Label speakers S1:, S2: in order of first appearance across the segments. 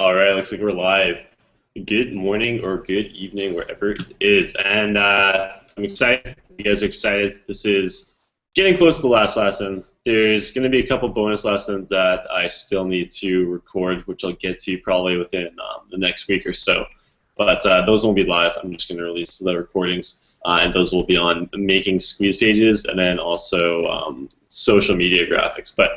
S1: All right, looks like we're live. Good morning or good evening, wherever it is. And I'm excited. You guys are excited. This is getting close to the last lesson. There's going to be a couple bonus lessons that I still need to record, which I'll get to probably within the next week or so. But those won't be live. I'm just going to release the recordings, and those will be on making squeeze pages and then also social media graphics. But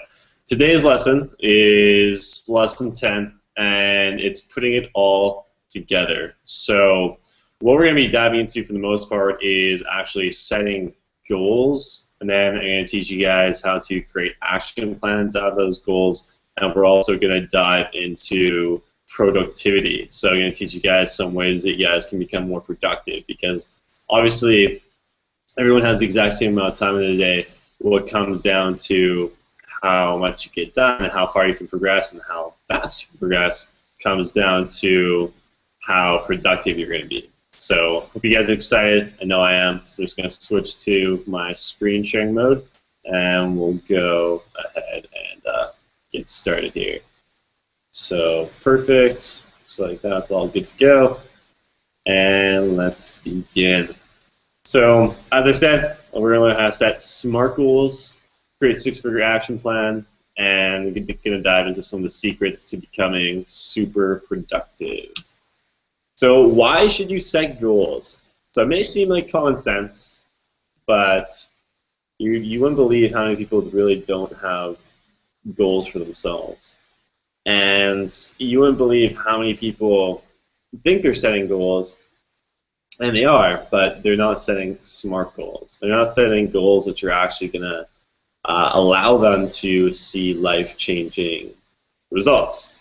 S1: today's lesson is lesson 10. And it's putting it all together. So what we're going to be diving into for the most part is actually setting goals, and then I'm going to teach you guys how to create action plans out of those goals, and we're also going to dive into productivity. So I'm going to teach you guys some ways that you guys can become more productive, because obviously everyone has the exact same amount of time in the day. What comes down to how much you get done and how far you can progress and how fast you can progress comes down to how productive you're going to be. So hope you guys are excited. I know I am. So I'm just going to switch to my screen sharing mode, and we'll go ahead and get started here. So perfect. Looks like that's all good to go. And let's begin. So as I said, we're going to set SMART goals, create a 6-figure action plan, and we're going to dive into some of the secrets to becoming super productive. So why should you set goals? So it may seem like common sense, but you wouldn't believe how many people really don't have goals for themselves. And you wouldn't believe how many people think they're setting goals, and they are, but they're not setting SMART goals. They're not setting goals which are actually going to allow them to see life-changing results.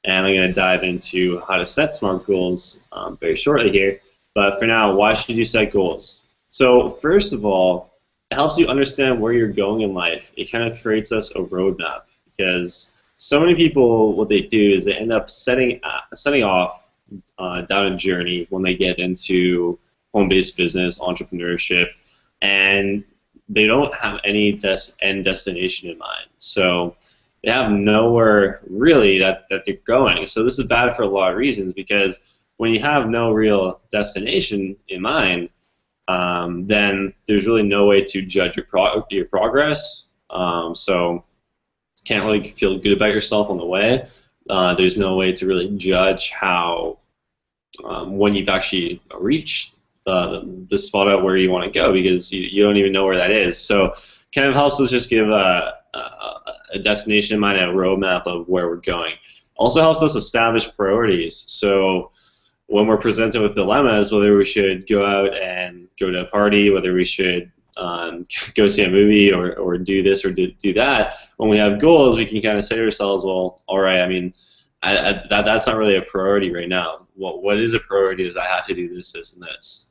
S1: And I'm going to dive into how to set SMART goals very shortly here. But for now, why should you set goals? So first of all, it helps you understand where you're going in life. It kind of creates us a roadmap, because so many people, what they do is they end up setting off down a journey when they get into home-based business, entrepreneurship, and they don't have any end destination in mind. So they have nowhere really that they're going. So this is bad for a lot of reasons, because when you have no real destination in mind, then there's really no way to judge your progress. So can't really feel good about yourself on the way. There's no way to really judge how when you've actually reached the spot out where you want to go, because you don't even know where that is. So kind of helps us just give a destination in mind and a roadmap of where we're going. Also helps us establish priorities. So when we're presented with dilemmas, whether we should go out and go to a party, whether we should go see a movie or do this or do that, when we have goals, we can kind of say to ourselves, well, all right, I mean, that's not really a priority right now. What is a priority is I have to do this, this, and this.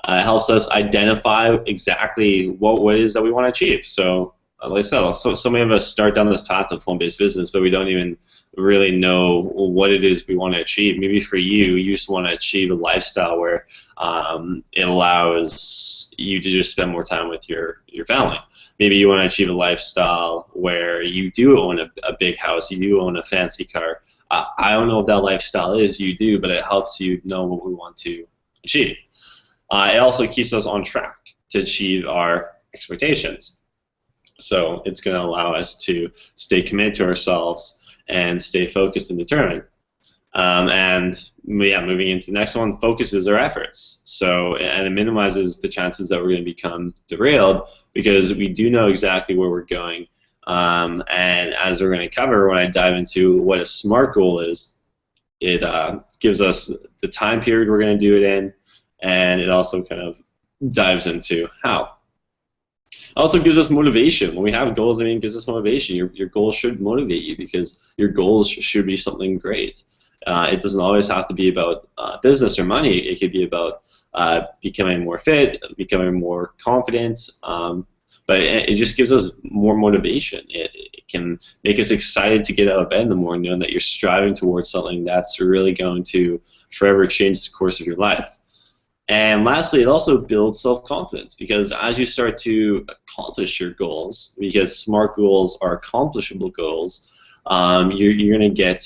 S1: It helps us identify exactly what it is that we want to achieve. So, like I said, so many of us start down this path of home-based business, but we don't even really know what it is we want to achieve. Maybe for you, you just want to achieve a lifestyle where it allows you to just spend more time with your family. Maybe you want to achieve a lifestyle where you do own a big house, you do own a fancy car. I don't know if that lifestyle is you do, but it helps you know what we want to achieve. It also keeps us on track to achieve our expectations. So it's going to allow us to stay committed to ourselves and stay focused and determined. Moving into the next one, focuses our efforts. So, and it minimizes the chances that we're going to become derailed, because we do know exactly where we're going. And as we're going to cover when I dive into what a SMART goal is, it gives us the time period we're going to do it in, and it also kind of dives into how. It also gives us motivation. When we have goals, it gives us motivation. Your goals should motivate you, because your goals should be something great. It doesn't always have to be about business or money. It could be about becoming more fit, becoming more confident, but it just gives us more motivation. It can make us excited to get out of bed in the morning, knowing that you're striving towards something that's really going to forever change the course of your life. And lastly, it also builds self-confidence, because as you start to accomplish your goals, because SMART goals are accomplishable goals, you're going to get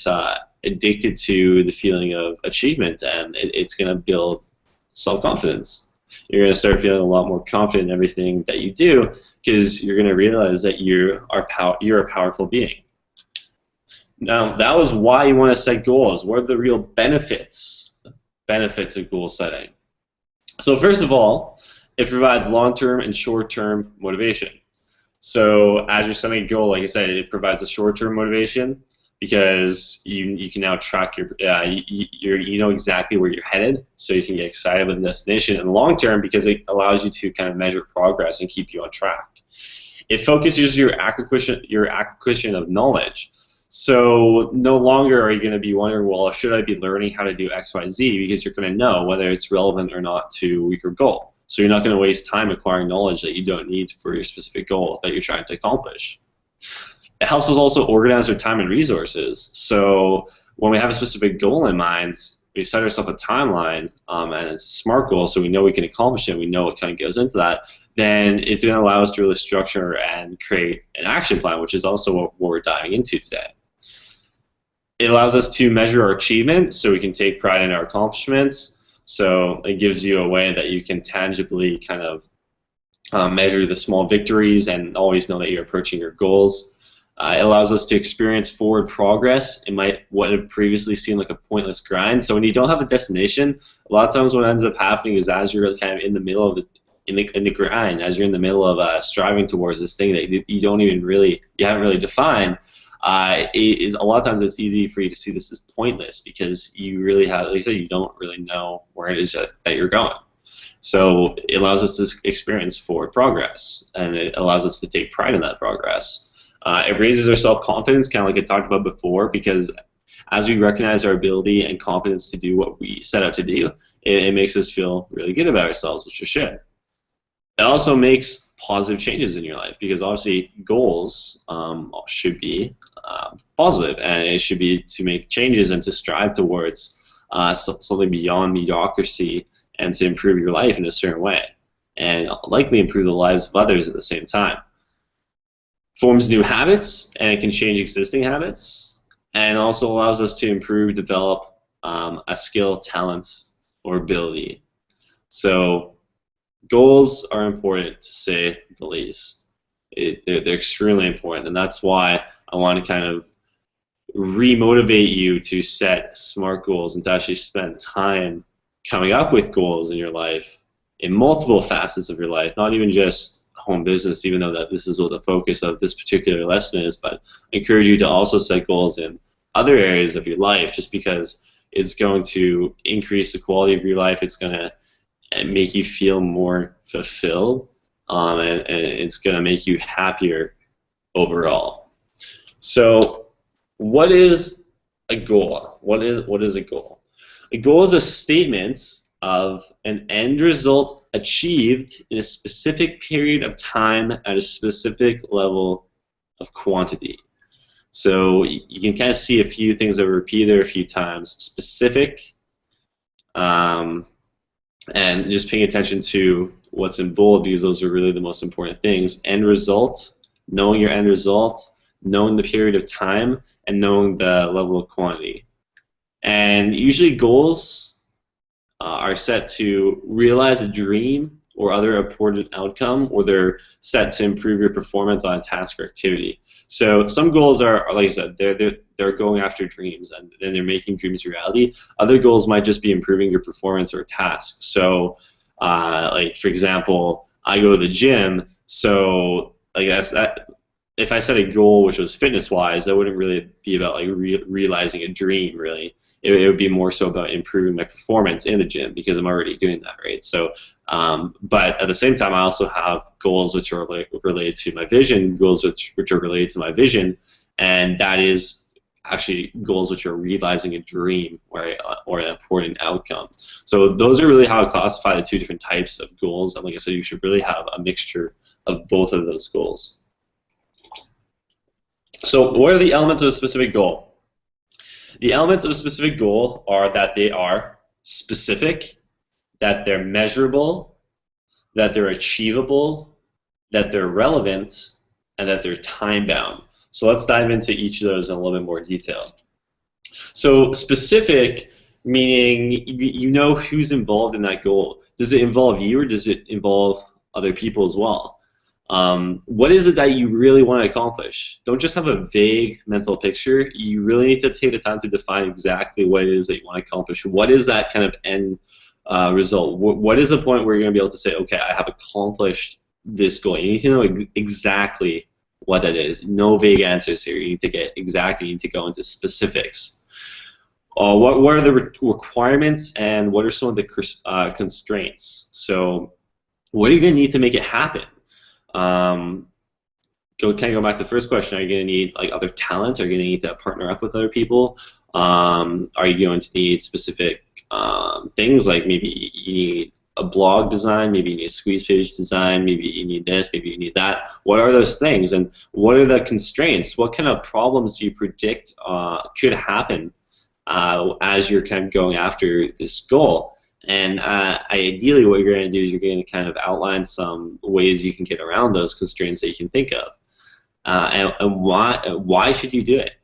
S1: addicted to the feeling of achievement, and it's going to build self-confidence. You're going to start feeling a lot more confident in everything that you do because you're going to realize that you're a powerful being. Now, that was why you want to set goals. What are the real benefits of goal setting? So first of all, it provides long-term and short-term motivation. So as you're setting a goal, like I said, it provides a short-term motivation because you can now track you know exactly where you're headed, so you can get excited about the destination. And long-term, because it allows you to kind of measure progress and keep you on track. It focuses your acquisition of knowledge. So no longer are you going to be wondering, well, should I be learning how to do X, Y, Z? Because you're going to know whether it's relevant or not to your goal. So you're not going to waste time acquiring knowledge that you don't need for your specific goal that you're trying to accomplish. It helps us also organize our time and resources. So when we have a specific goal in mind, we set ourselves a timeline, and it's a SMART goal, so we know we can accomplish it, we know what kind of goes into that, then it's going to allow us to really structure and create an action plan, which is also what we're diving into today. It allows us to measure our achievement, so we can take pride in our accomplishments. So it gives you a way that you can tangibly kind of measure the small victories and always know that you're approaching your goals. It allows us to experience forward progress. It might what have previously seemed like a pointless grind. So when you don't have a destination, a lot of times what ends up happening is as you're kind of in the middle of in the grind, as you're in the middle of striving towards this thing that you haven't really defined, it is a lot of times it's easy for you to see this as pointless because you really have, like I said, you don't really know where it is that you're going. So it allows us to experience forward progress, and it allows us to take pride in that progress. It raises our self-confidence, kind of like I talked about before, because as we recognize our ability and confidence to do what we set out to do, it makes us feel really good about ourselves, which we should. It also makes positive changes in your life because obviously goals should be positive, and it should be to make changes and to strive towards something beyond mediocrity and to improve your life in a certain way and likely improve the lives of others at the same time. Forms new habits, and it can change existing habits, and also allows us to improve, develop a skill, talent, or ability. So goals are important, to say the least. They're extremely important, and that's why I want to kind of re-motivate you to set SMART goals and to actually spend time coming up with goals in your life, in multiple facets of your life, not even just home business, even though that this is what the focus of this particular lesson is, but I encourage you to also set goals in other areas of your life, just because it's going to increase the quality of your life, it's going to make you feel more fulfilled, and it's going to make you happier overall. So what is a goal? What is a goal? A goal is a statement of an end result achieved in a specific period of time at a specific level of quantity. So you can kind of see a few things that were repeated a few times. Specific, and just paying attention to what's in bold because those are really the most important things. End result, knowing your end result, knowing the period of time, and knowing the level of quantity. And usually goals are set to realize a dream or other important outcome, or they're set to improve your performance on a task or activity. So some goals are like I said, they're going after dreams and they're making dreams reality. Other goals might just be improving your performance or a task. So like for example, I go to the gym, so like that. If I set a goal which was fitness-wise, that wouldn't really be about like realizing a dream. Really, it would be more so about improving my performance in the gym because I'm already doing that, right? So, but at the same time, I also have goals which are related to my vision, goals which are related to my vision, and that is actually goals which are realizing a dream or an important outcome. So those are really how I classify the two different types of goals. And like I said, you should really have a mixture of both of those goals. So what are the elements of a specific goal? The elements of a specific goal are that they are specific, that they're measurable, that they're achievable, that they're relevant, and that they're time-bound. So let's dive into each of those in a little bit more detail. So specific, meaning you know who's involved in that goal. Does it involve you or does it involve other people as well? What is it that you really want to accomplish? Don't just have a vague mental picture. You really need to take the time to define exactly what it is that you want to accomplish. What is that kind of end result? What is the point where you're going to be able to say, okay, I have accomplished this goal? You need to know exactly what that is. No vague answers here. You need to get exactly. You need to go into specifics. What are the requirements and what are some of the constraints? So what are you going to need to make it happen? Kind of go back to the first question. Are you going to need like other talent? Are you going to need to partner up with other people? Are you going to need specific things like maybe you need a blog design, maybe you need a squeeze page design, maybe you need this, maybe you need that. What are those things and what are the constraints? What kind of problems do you predict could happen as you're kind of going after this goal? And ideally what you're going to do is you're going to kind of outline some ways you can get around those constraints that you can think of. And why should you do it?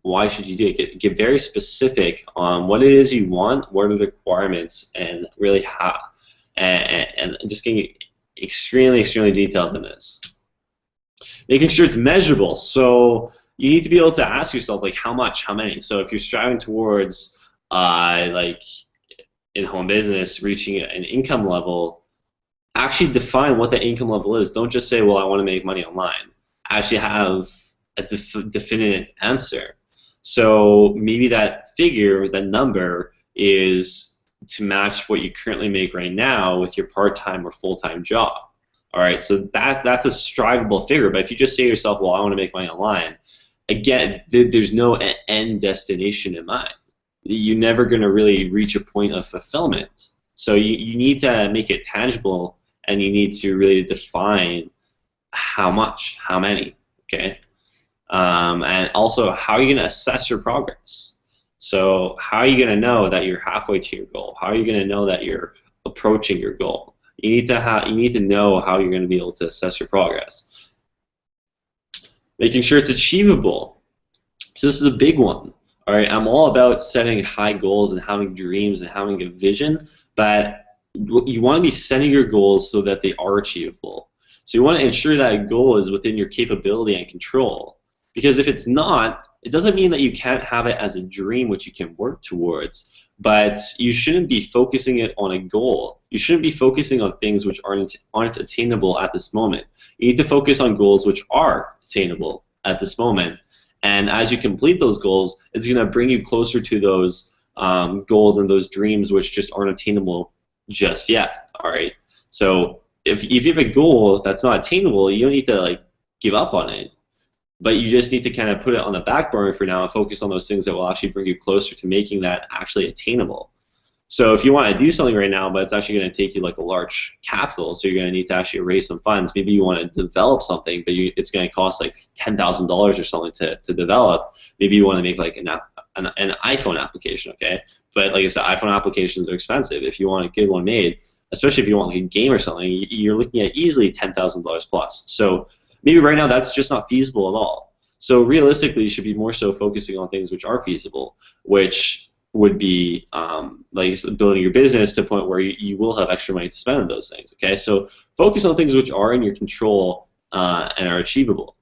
S1: Why should you do it? Get very specific on what it is you want, what are the requirements, and really how. And just getting extremely, extremely detailed in this. Making sure it's measurable. So you need to be able to ask yourself, like, how much, how many. So if you're striving towards, like, in home business, reaching an income level, actually define what that income level is. Don't just say, well, I want to make money online. Actually have a definite answer. So maybe that figure, that number, is to match what you currently make right now with your part-time or full-time job. All right, so that's a strivable figure. But if you just say to yourself, well, I want to make money online, again, there's no end destination in mind. You're never going to really reach a point of fulfillment. So you need to make it tangible, and you need to really define how much, how many, okay? And also, how are you going to assess your progress? So how are you going to know that you're halfway to your goal? How are you going to know that you're approaching your goal? You need to know how you're going to be able to assess your progress. Making sure it's achievable. So this is a big one. All right, I'm all about setting high goals and having dreams and having a vision, but you want to be setting your goals so that they are achievable. So you want to ensure that a goal is within your capability and control. Because if it's not, it doesn't mean that you can't have it as a dream which you can work towards, but you shouldn't be focusing it on a goal. You shouldn't be focusing on things which aren't attainable at this moment. You need to focus on goals which are attainable at this moment. And as you complete those goals, it's going to bring you closer to those goals and those dreams which just aren't attainable just yet. All right. So if you have a goal that's not attainable, you don't need to like give up on it, but you just need to kind of put it on the back burner for now and focus on those things that will actually bring you closer to making that actually attainable. So if you want to do something right now, but it's actually going to take you like a large capital, so you're going to need to actually raise some funds. Maybe you want to develop something, but it's going to cost like $10,000 or something to develop. Maybe you want to make like an iPhone application, okay? But like I said, iPhone applications are expensive. If you want to get one made, especially if you want like a game or something, you're looking at easily $10,000 plus. So maybe right now that's just not feasible at all. So realistically, you should be more so focusing on things which are feasible, which would be like building your business to a point where you will have extra money to spend on those things. Okay, so focus on things which are in your control and are achievable.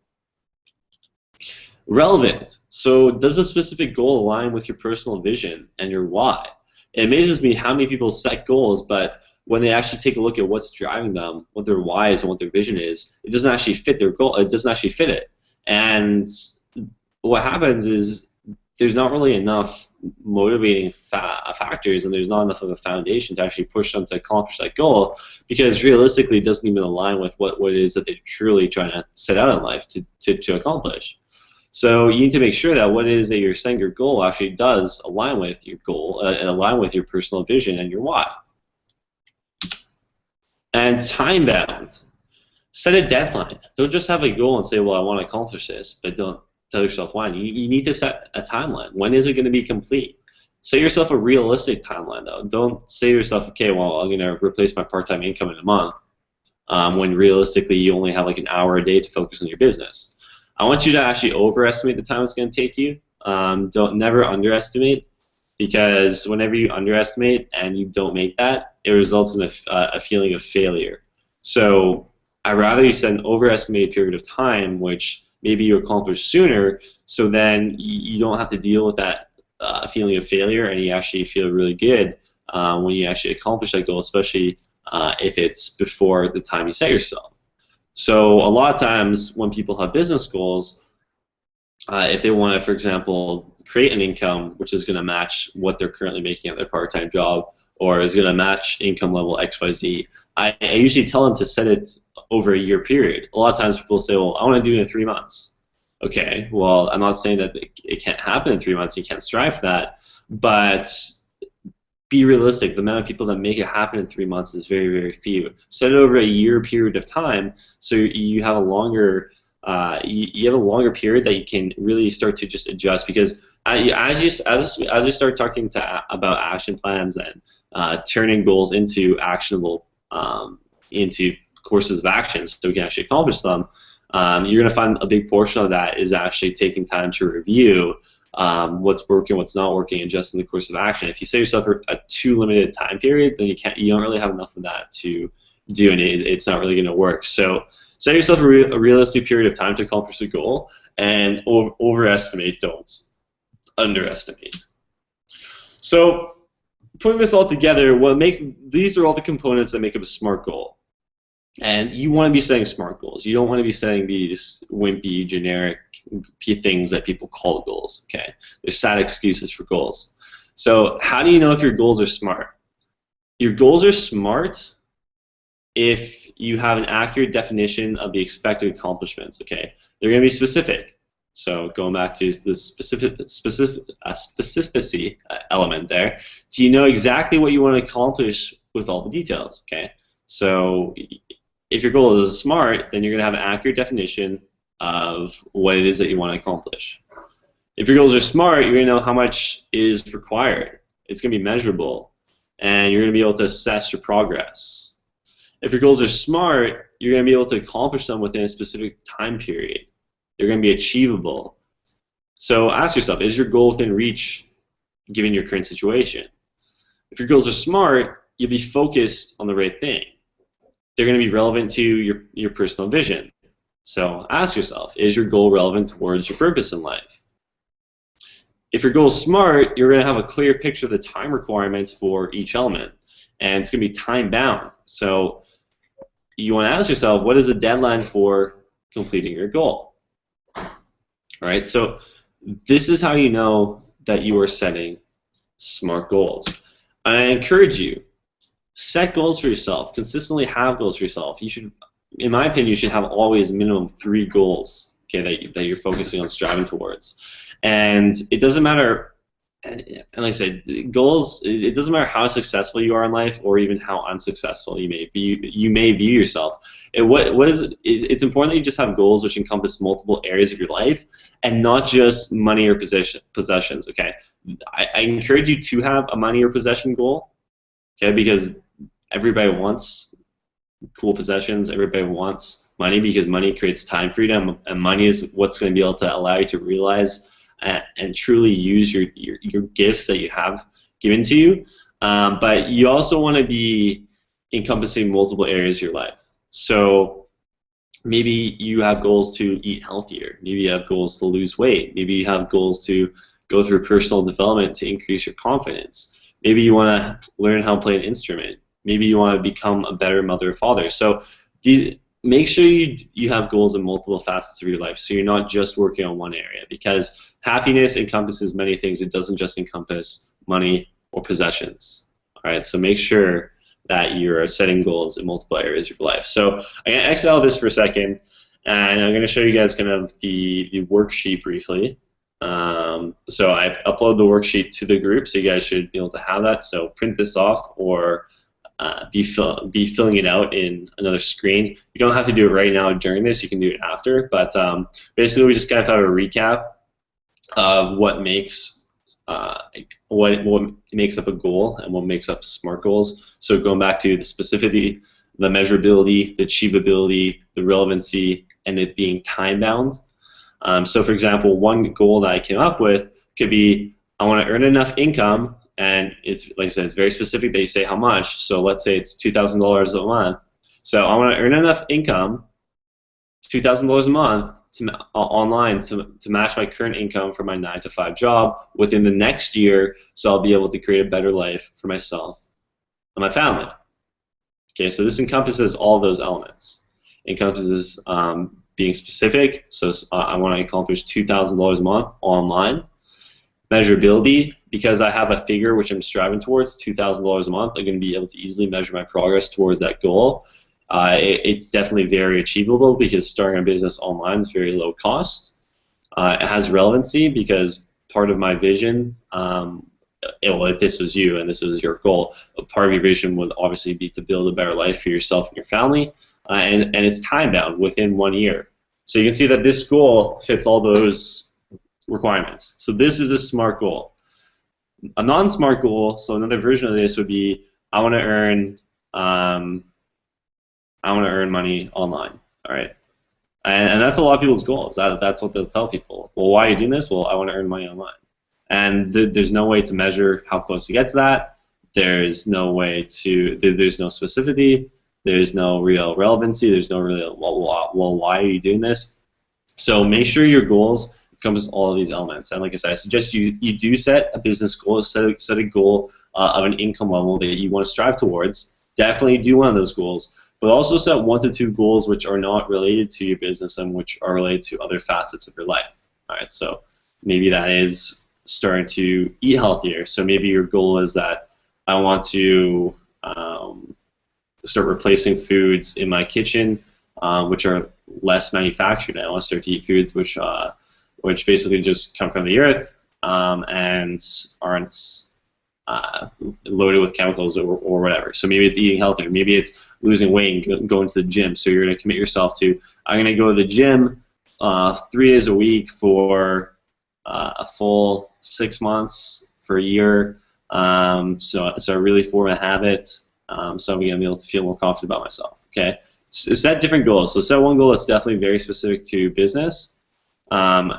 S1: Relevant. So does a specific goal align with your personal vision and your why? It amazes me how many people set goals, but when they actually take a look at what's driving them, what their why is and what their vision is, it doesn't actually fit their goal. It doesn't actually fit it. And what happens is there's not really enough motivating factors, and there's not enough of a foundation to actually push them to accomplish that goal, because realistically it doesn't even align with what it is that they're truly trying to set out in life to accomplish. So you need to make sure that what it is that you're setting your goal actually does align with your goal and align with your personal vision and your why. And time bound. Set a deadline. Don't just have a goal and say, well, I want to accomplish this, but don't tell yourself when. You need to set a timeline. When is it going to be complete? Set yourself a realistic timeline, though. Don't say to yourself, okay, well, I'm going to replace my part-time income in a month, when realistically you only have like an hour a day to focus on your business. I want you to actually overestimate the time it's going to take you. Don't never underestimate, because whenever you underestimate and you don't make that, it results in a feeling of failure. So I'd rather you set an overestimated period of time, which maybe you accomplish sooner, so then you don't have to deal with that feeling of failure, and you actually feel really good when you actually accomplish that goal, especially if it's before the time you set yourself. So a lot of times when people have business goals, if they want to, for example, create an income which is going to match what they're currently making at their part-time job, or is going to match income level XYZ, I usually tell them to set it over a year period. A lot of times people say, well, I want to do it in 3 months. Okay, well, I'm not saying that it can't happen in 3 months, you can't strive for that, but be realistic. The amount of people that make it happen in 3 months is very, very few. Set it over a year period of time, so you have a longer you have a longer period that you can really start to just adjust, because as you start talking about action plans and turning goals into actionable into courses of action so we can actually accomplish them, you're going to find a big portion of that is actually taking time to review what's working, what's not working, and just in the course of action. If you set yourself for a too limited time period, then you don't really have enough of that to do, and it's not really going to work. So set yourself a realistic period of time to accomplish the goal, and overestimate, don't underestimate. So putting this all together, these are all the components that make up a SMART goal. And you want to be setting SMART goals. You don't want to be setting these wimpy, generic things that people call goals. Okay, they're sad excuses for goals. So how do you know if your goals are SMART? Your goals are SMART if you have an accurate definition of the expected accomplishments. Okay, they're going to be specific. So going back to the specificity element there, do you know exactly what you want to accomplish with all the details? Okay, so if your goal is SMART, then you're going to have an accurate definition of what it is that you want to accomplish. If your goals are SMART, you're going to know how much is required. It's going to be measurable, and you're going to be able to assess your progress. If your goals are SMART, you're going to be able to accomplish them within a specific time period. They're going to be achievable. So ask yourself, is your goal within reach given your current situation? If your goals are SMART, you'll be focused on the right thing. They're going to be relevant to your personal vision. So ask yourself, is your goal relevant towards your purpose in life? If your goal is SMART, you're going to have a clear picture of the time requirements for each element, and it's going to be time bound. So you want to ask yourself, what is the deadline for completing your goal? All right, so this is how you know that you are setting SMART goals. And I encourage you, set goals for yourself. Consistently have goals for yourself. You should, in my opinion, you should have always minimum 3 goals, okay, that you're focusing on striving towards. And it doesn't matter, and like I said, goals, it doesn't matter how successful you are in life or even how unsuccessful you may view yourself. It's important that you just have goals which encompass multiple areas of your life and not just money or possessions, okay? I encourage you to have a money or possession goal, okay, because everybody wants cool possessions, everybody wants money because money creates time freedom, and money is what's going to be able to allow you to realize and truly use your gifts that you have given to you. But you also want to be encompassing multiple areas of your life. So maybe you have goals to eat healthier. Maybe you have goals to lose weight. Maybe you have goals to go through personal development to increase your confidence. Maybe you want to learn how to play an instrument. Maybe you want to become a better mother or father. So make sure you have goals in multiple facets of your life, so you're not just working on one area, because happiness encompasses many things. It doesn't just encompass money or possessions. All right, so make sure that you're setting goals in multiple areas of your life. So I'm going to exit out of this for a second, and I'm going to show you guys kind of the worksheet briefly. So I upload the worksheet to the group, so you guys should be able to have that. So print this off or be filling it out in another screen. You don't have to do it right now during this. You can do it after. But basically, we just kind of have a recap of what makes what makes up a goal and what makes up SMART goals. So going back to the specificity, the measurability, the achievability, the relevancy, and it being time bound. So for example, one goal that I came up with could be I want to earn enough income, and it's like I said, it's very specific that you say how much. So let's say it's $2,000 a month. So I want to earn enough income, $2,000 a month online to match my current income for my 9 to 5 job within the next year, so I'll be able to create a better life for myself and my family. Okay, so this encompasses all those elements. It encompasses being specific, so I want to accomplish $2,000 a month online. Measurability, because I have a figure which I'm striving towards, $2,000 a month, I'm going to be able to easily measure my progress towards that goal. It's definitely very achievable because starting a business online is very low cost. It has relevancy because part of my vision, well, if this was you and this was your goal, part of your vision would obviously be to build a better life for yourself and your family, and it's time bound within 1 year. So you can see that this goal fits all those requirements. So this is a SMART goal. A non-SMART goal, so another version of this would be I want to earn money online. All right, and that's a lot of people's goals. That's what they'll tell people. Well, why are you doing this? Well, I want to earn money online. And there's no way to measure how close to get to that. There's no way to. There's no specificity. There's no real relevancy. There's no real well, why are you doing this? So make sure your goals encompass all of these elements. And like I said, I suggest you do set a business goal, set a goal of an income level that you want to strive towards. Definitely do one of those goals, but also set 1 to 2 goals which are not related to your business and which are related to other facets of your life. All right, so maybe that is starting to eat healthier. So maybe your goal is that I want to start replacing foods in my kitchen which are less manufactured. I want to start to eat foods which basically just come from the earth and aren't loaded with chemicals or whatever. So maybe it's eating healthier. Maybe it's losing weight and going to the gym. So you're going to commit yourself to, I'm going to go to the gym 3 days a week for a full 6 months for a year. So I really form a habit. So I'm going to be able to feel more confident about myself. Okay. Set different goals. So set one goal that's definitely very specific to business, and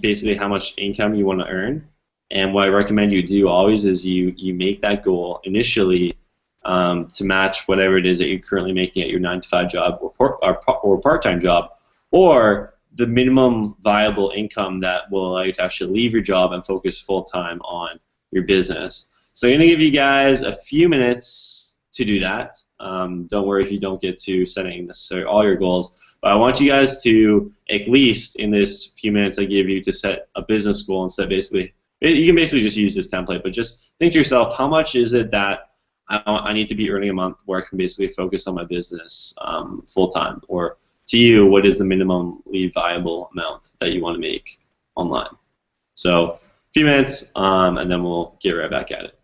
S1: basically how much income you want to earn. And what I recommend you do always is you make that goal initially to match whatever it is that you're currently making at your 9 to 5 job or part-time job, or the minimum viable income that will allow you to actually leave your job and focus full-time on your business. So I'm going to give you guys a few minutes to do that. Don't worry if you don't get to setting necessarily all your goals, but I want you guys to, at least in this few minutes I give you, to set a business goal and set basically, you can basically just use this template, but just think to yourself, how much is it that I need to be earning a month where I can basically focus on my business full-time? Or to you, what is the minimally viable amount that you want to make online? So a few minutes, and then we'll get right back at it.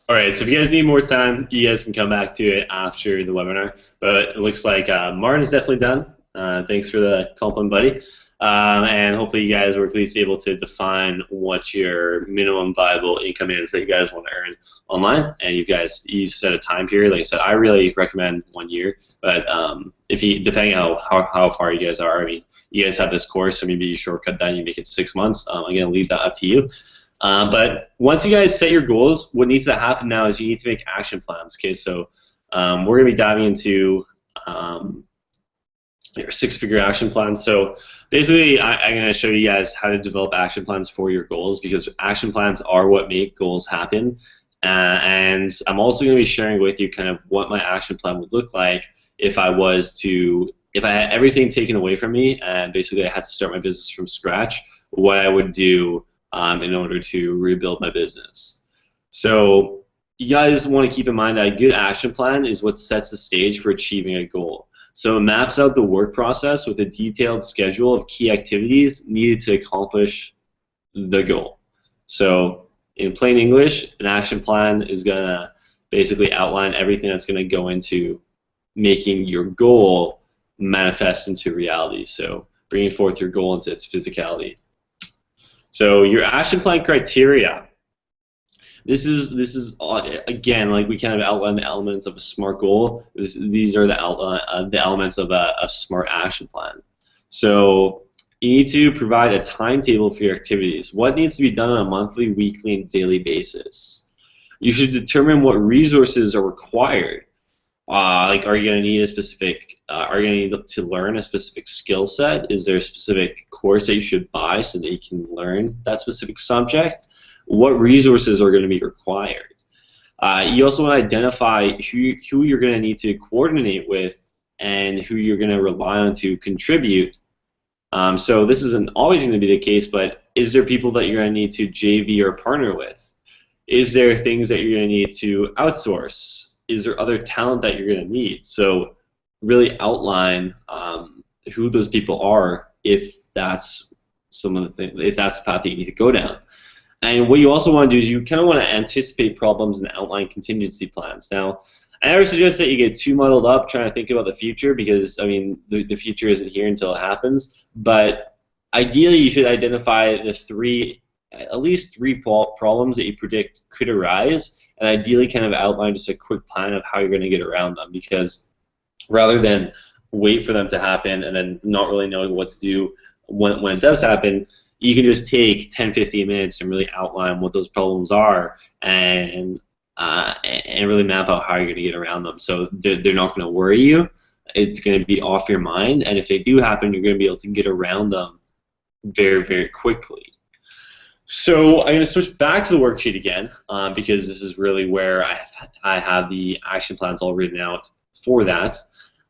S1: All right, so if you guys need more time, you guys can come back to it after the webinar. But it looks like Martin's definitely done. Thanks for the compliment, buddy. And hopefully you guys were at least able to define what your minimum viable income is that you guys want to earn online. And you set a time period. Like I said, I really recommend 1 year. But if you, depending on how far you guys are, I mean, you guys have this course, so maybe you shortcut that and you make it 6 months. I'm going to leave that up to you. But once you guys set your goals, what needs to happen now is you need to make action plans. Okay, so we're going to be diving into your 6-figure action plan. So basically, I'm going to show you guys how to develop action plans for your goals, because action plans are what make goals happen. And I'm also going to be sharing with you kind of what my action plan would look like if I had everything taken away from me and basically I had to start my business from scratch, what I would do in order to rebuild my business. So you guys want to keep in mind that a good action plan is what sets the stage for achieving a goal. So it maps out the work process with a detailed schedule of key activities needed to accomplish the goal. So in plain English, an action plan is going to basically outline everything that's going to go into making your goal manifest into reality. So bringing forth your goal into its physicality. So your action plan criteria. This is again, like we kind of outline the elements of a SMART goal. These are the elements of a SMART action plan. So you need to provide a timetable for your activities. What needs to be done on a monthly, weekly, and daily basis? You should determine what resources are required. Like, are you going to need a specific? Are you going to need to learn a specific skill set? Is there a specific course that you should buy so that you can learn that specific subject? What resources are going to be required? You also want to identify who you're going to need to coordinate with and who you're going to rely on to contribute. So this isn't always going to be the case, but is there people that you're going to need to JV or partner with? Is there things that you're going to need to outsource? Is there other talent that you're going to need? So really outline who those people are if that's if that's the path that you need to go down. And what you also want to do is you kind of want to anticipate problems and outline contingency plans. Now, I never suggest that you get too muddled up trying to think about the future, because, I mean, the future isn't here until it happens. But ideally, you should identify at least three problems that you predict could arise, and ideally kind of outline just a quick plan of how you're going to get around them, because rather than wait for them to happen and then not really knowing what to do when it does happen, you can just take 10-15 minutes and really outline what those problems are and really map out how you're going to get around them. So they're not going to worry you. It's going to be off your mind, and if they do happen, you're going to be able to get around them very, very quickly. So I'm going to switch back to the worksheet again, because this is really where I have the action plans all written out for that.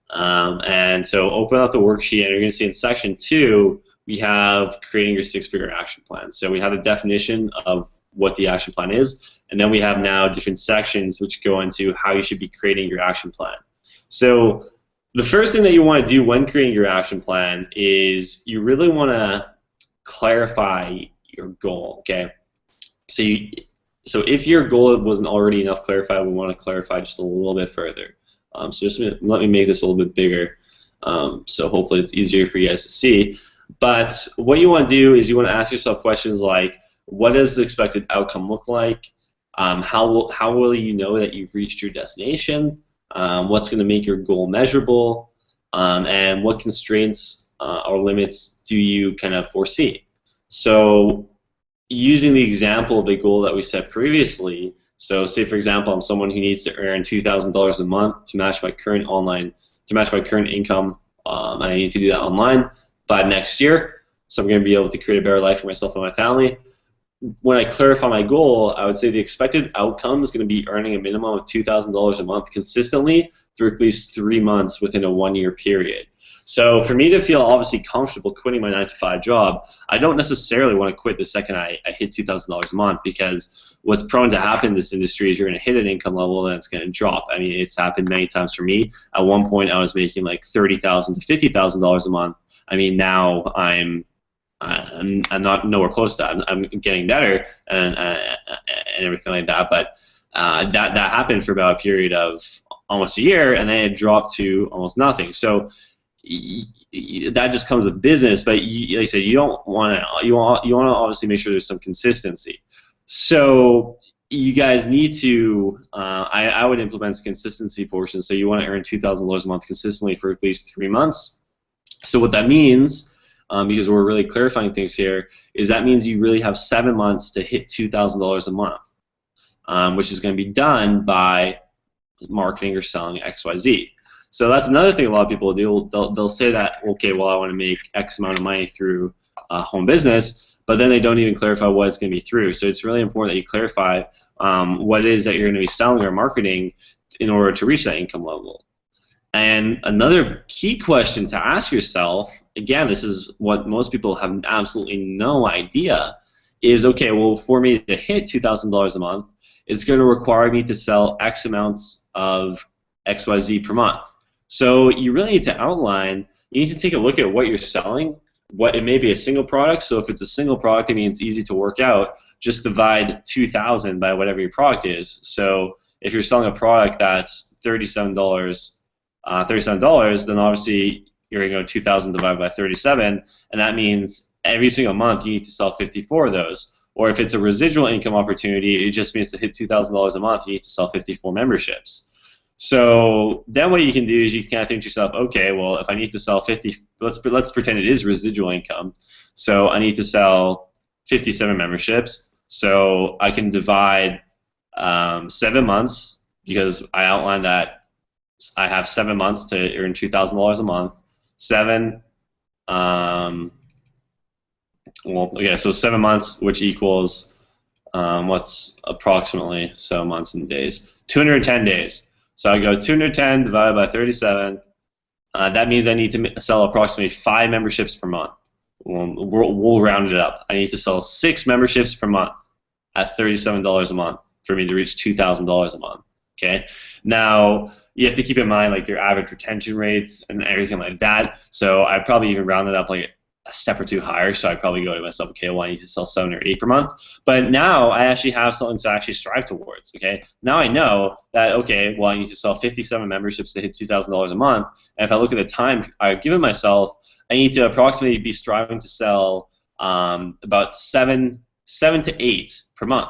S1: And so open up the worksheet, and you're going to see in section 2, we have creating your 6-figure action plan. So we have a definition of what the action plan is, and then we have now different sections which go into how you should be creating your action plan. So the first thing that you want to do when creating your action plan is you really want to clarify your goal, okay? So if your goal wasn't already enough clarified, we want to clarify just a little bit further. So just let me make this a little bit bigger, so hopefully it's easier for you guys to see. But what you want to do is you want to ask yourself questions like, what does the expected outcome look like? How will you know that you've reached your destination? What's going to make your goal measurable? And what constraints or limits do you kind of foresee? So using the example of the goal that we set previously, so say for example I'm someone who needs to earn $2,000 a month to match my current income, and I need to do that online by next year, so I'm going to be able to create a better life for myself and my family. When I clarify my goal, I would say the expected outcome is going to be earning a minimum of $2,000 a month consistently for at least 3 months within a 1-year period. So for me to feel obviously comfortable quitting my 9-to-5 job, I don't necessarily want to quit the second I hit $2,000 a month, because what's prone to happen in this industry is you're going to hit an income level and it's going to drop. I mean, it's happened many times for me. At one point, I was making like $30,000 to $50,000 a month. I mean, now I'm not nowhere close to that. I'm getting better and everything like that. But that happened for about a period of almost a year, and then it dropped to almost nothing. So that just comes with business. But like I said, you want to obviously make sure there's some consistency. So you guys need to. I would implement consistency portion. So you want to earn $2,000 a month consistently for at least 3 months. So what that means, because we're really clarifying things here, is that means you really have 7 months to hit $2,000 a month, which is going to be done by marketing or selling XYZ. So that's another thing a lot of people do. They'll say that, okay, well, I want to make X amount of money through home business, but then they don't even clarify what it's going to be through. So it's really important that you clarify what it is that you're going to be selling or marketing in order to reach that income level. And another key question to ask yourself, again, this is what most people have absolutely no idea, is, okay, well, for me to hit $2,000 a month, it's going to require me to sell X amounts of XYZ per month. So you really need to outline, you need to take a look at what you're selling. It may be a single product, so if it's a single product, I mean, it's easy to work out. Just divide 2,000 by whatever your product is. So if you're selling a product that's $37, then obviously you're going to go 2,000 divided by 37, and that means every single month you need to sell 54 of those. Or if it's a residual income opportunity, it just means to hit $2,000 a month, you need to sell 54 memberships. So then what you can do is you can kind of think to yourself, okay, well, if I need to sell 50, let's pretend it is residual income. So I need to sell 57 memberships. So I can divide 7 months, because I outlined that I have 7 months to earn $2,000 a month. So 7 months, which equals what's approximately, so months and days, 210 days. So I go 210 divided by 37. That means I need to sell approximately 5 memberships per month. We'll round it up. I need to sell 6 memberships per month at $37 a month for me to reach $2,000 a month. Okay. Now you have to keep in mind like your average retention rates and everything like that. So I probably even round it up like a step or two higher. So I probably go to myself, okay, well, I need to sell 7 or 8 per month. But now I actually have something to actually strive towards. Okay. Now I know that, okay, well, I need to sell 57 memberships to hit $2,000 a month. And if I look at the time I've given myself, I need to approximately be striving to sell about 7 to 8 per month.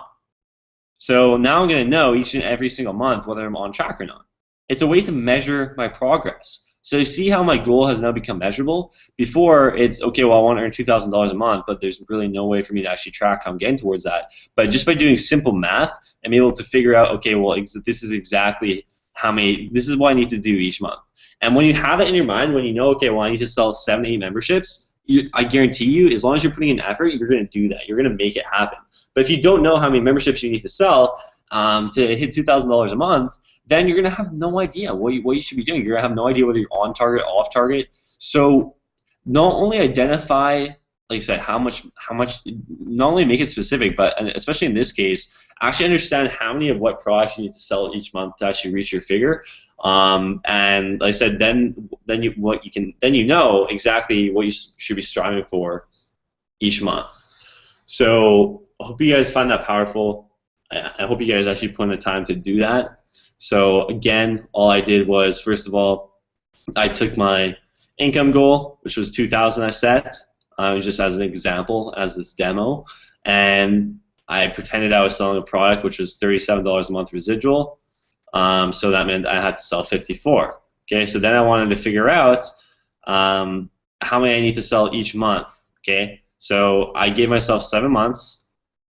S1: So now I'm going to know each and every single month whether I'm on track or not. It's a way to measure my progress. So you see how my goal has now become measurable? Before, it's, okay, well, I want to earn $2,000 a month, but there's really no way for me to actually track how I'm getting towards that. But just by doing simple math, I'm able to figure out, okay, well, this is exactly this is what I need to do each month. And when you have that in your mind, when you know, okay, well, I need to sell 7 to 8 memberships, I guarantee you, as long as you're putting in effort, you're going to do that. You're going to make it happen. But if you don't know how many memberships you need to sell to hit $2,000 a month, then you're going to have no idea what you should be doing. You're going to have no idea whether you're on target, off target. So not only identify, like I said, how much, not only make it specific, but especially in this case, actually understand how many of what products you need to sell each month to actually reach your figure. And like I said, then you know exactly what you should be striving for each month. So I hope you guys find that powerful. I hope you guys actually put in the time to do that. So again, all I did was, first of all, I took my income goal, which was 2,000 I set, just as an example, as this demo, and I pretended I was selling a product which was $37 a month residual. So that meant I had to sell 54. Okay, so then I wanted to figure out how many I need to sell each month. Okay, so I gave myself 7 months.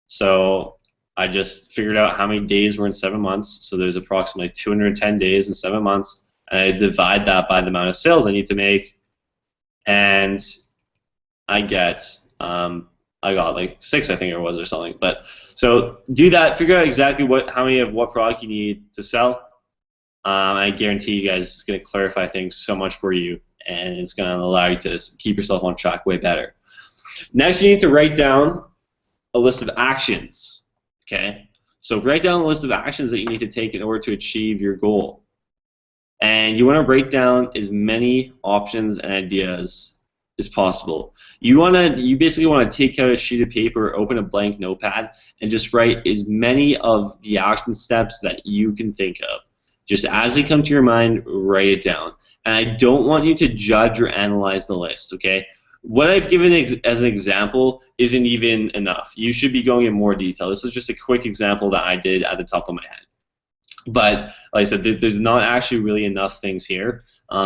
S1: So I just figured out how many days were in 7 months. So there's approximately 210 days in 7 months, and I divide that by the amount of sales I need to make, and I got like 6, I think it was, or something. But so do that. Figure out exactly how many of what product you need to sell. I guarantee you guys it's going to clarify things so much for you, and it's going to allow you to keep yourself on track way better. Next, you need to write down a list of actions. Okay, so write down a list of actions that you need to take in order to achieve your goal. And you want to write down as many options and ideas as possible. You basically want to take out a sheet of paper, open a blank notepad, and just write as many of the action steps that you can think of. Just as they come to your mind, write it down. And I don't want you to judge or analyze the list, okay? What I've given as an example isn't even enough. You should be going in more detail. This is just a quick example that I did at the top of my head. But like I said, there's not actually really enough things here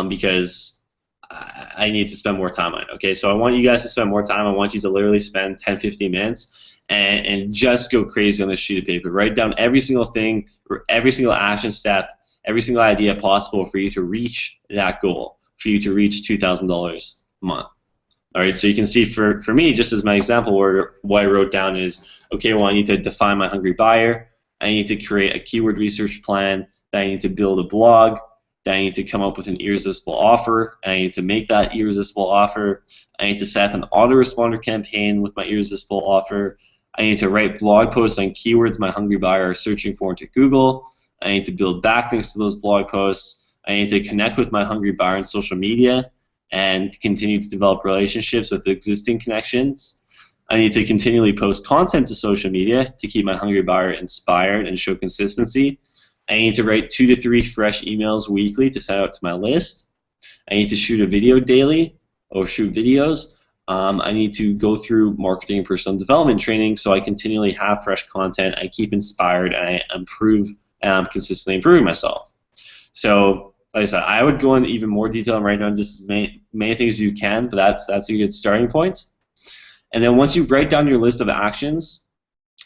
S1: because I need to spend more time on it. Okay, so I want you guys to spend more time. I want you to literally spend 10, 15 minutes and just go crazy on this sheet of paper. Write down every single thing, or every single action step, every single idea possible for you to reach that goal, for you to reach $2,000 a month. All right, so you can see for me, just as my example, where what I wrote down is, okay, well, I need to define my hungry buyer. I need to create a keyword research plan. Then I need to build a blog. Then I need to come up with an irresistible offer. And I need to make that irresistible offer. I need to set up an autoresponder campaign with my irresistible offer. I need to write blog posts on keywords my hungry buyer are searching for into Google. I need to build backlinks to those blog posts. I need to connect with my hungry buyer on social media and continue to develop relationships with existing connections. I need to continually post content to social media to keep my hungry buyer inspired and show consistency. I need to write 2 to 3 fresh emails weekly to send out to my list. I need to shoot a video daily or shoot videos. I need to go through marketing and personal development training so I continually have fresh content, I keep inspired, and I improve, and I'm consistently improving myself. So, like I said, I would go into even more detail and write down just as many things as you can, but that's a good starting point. And then once you write down your list of actions,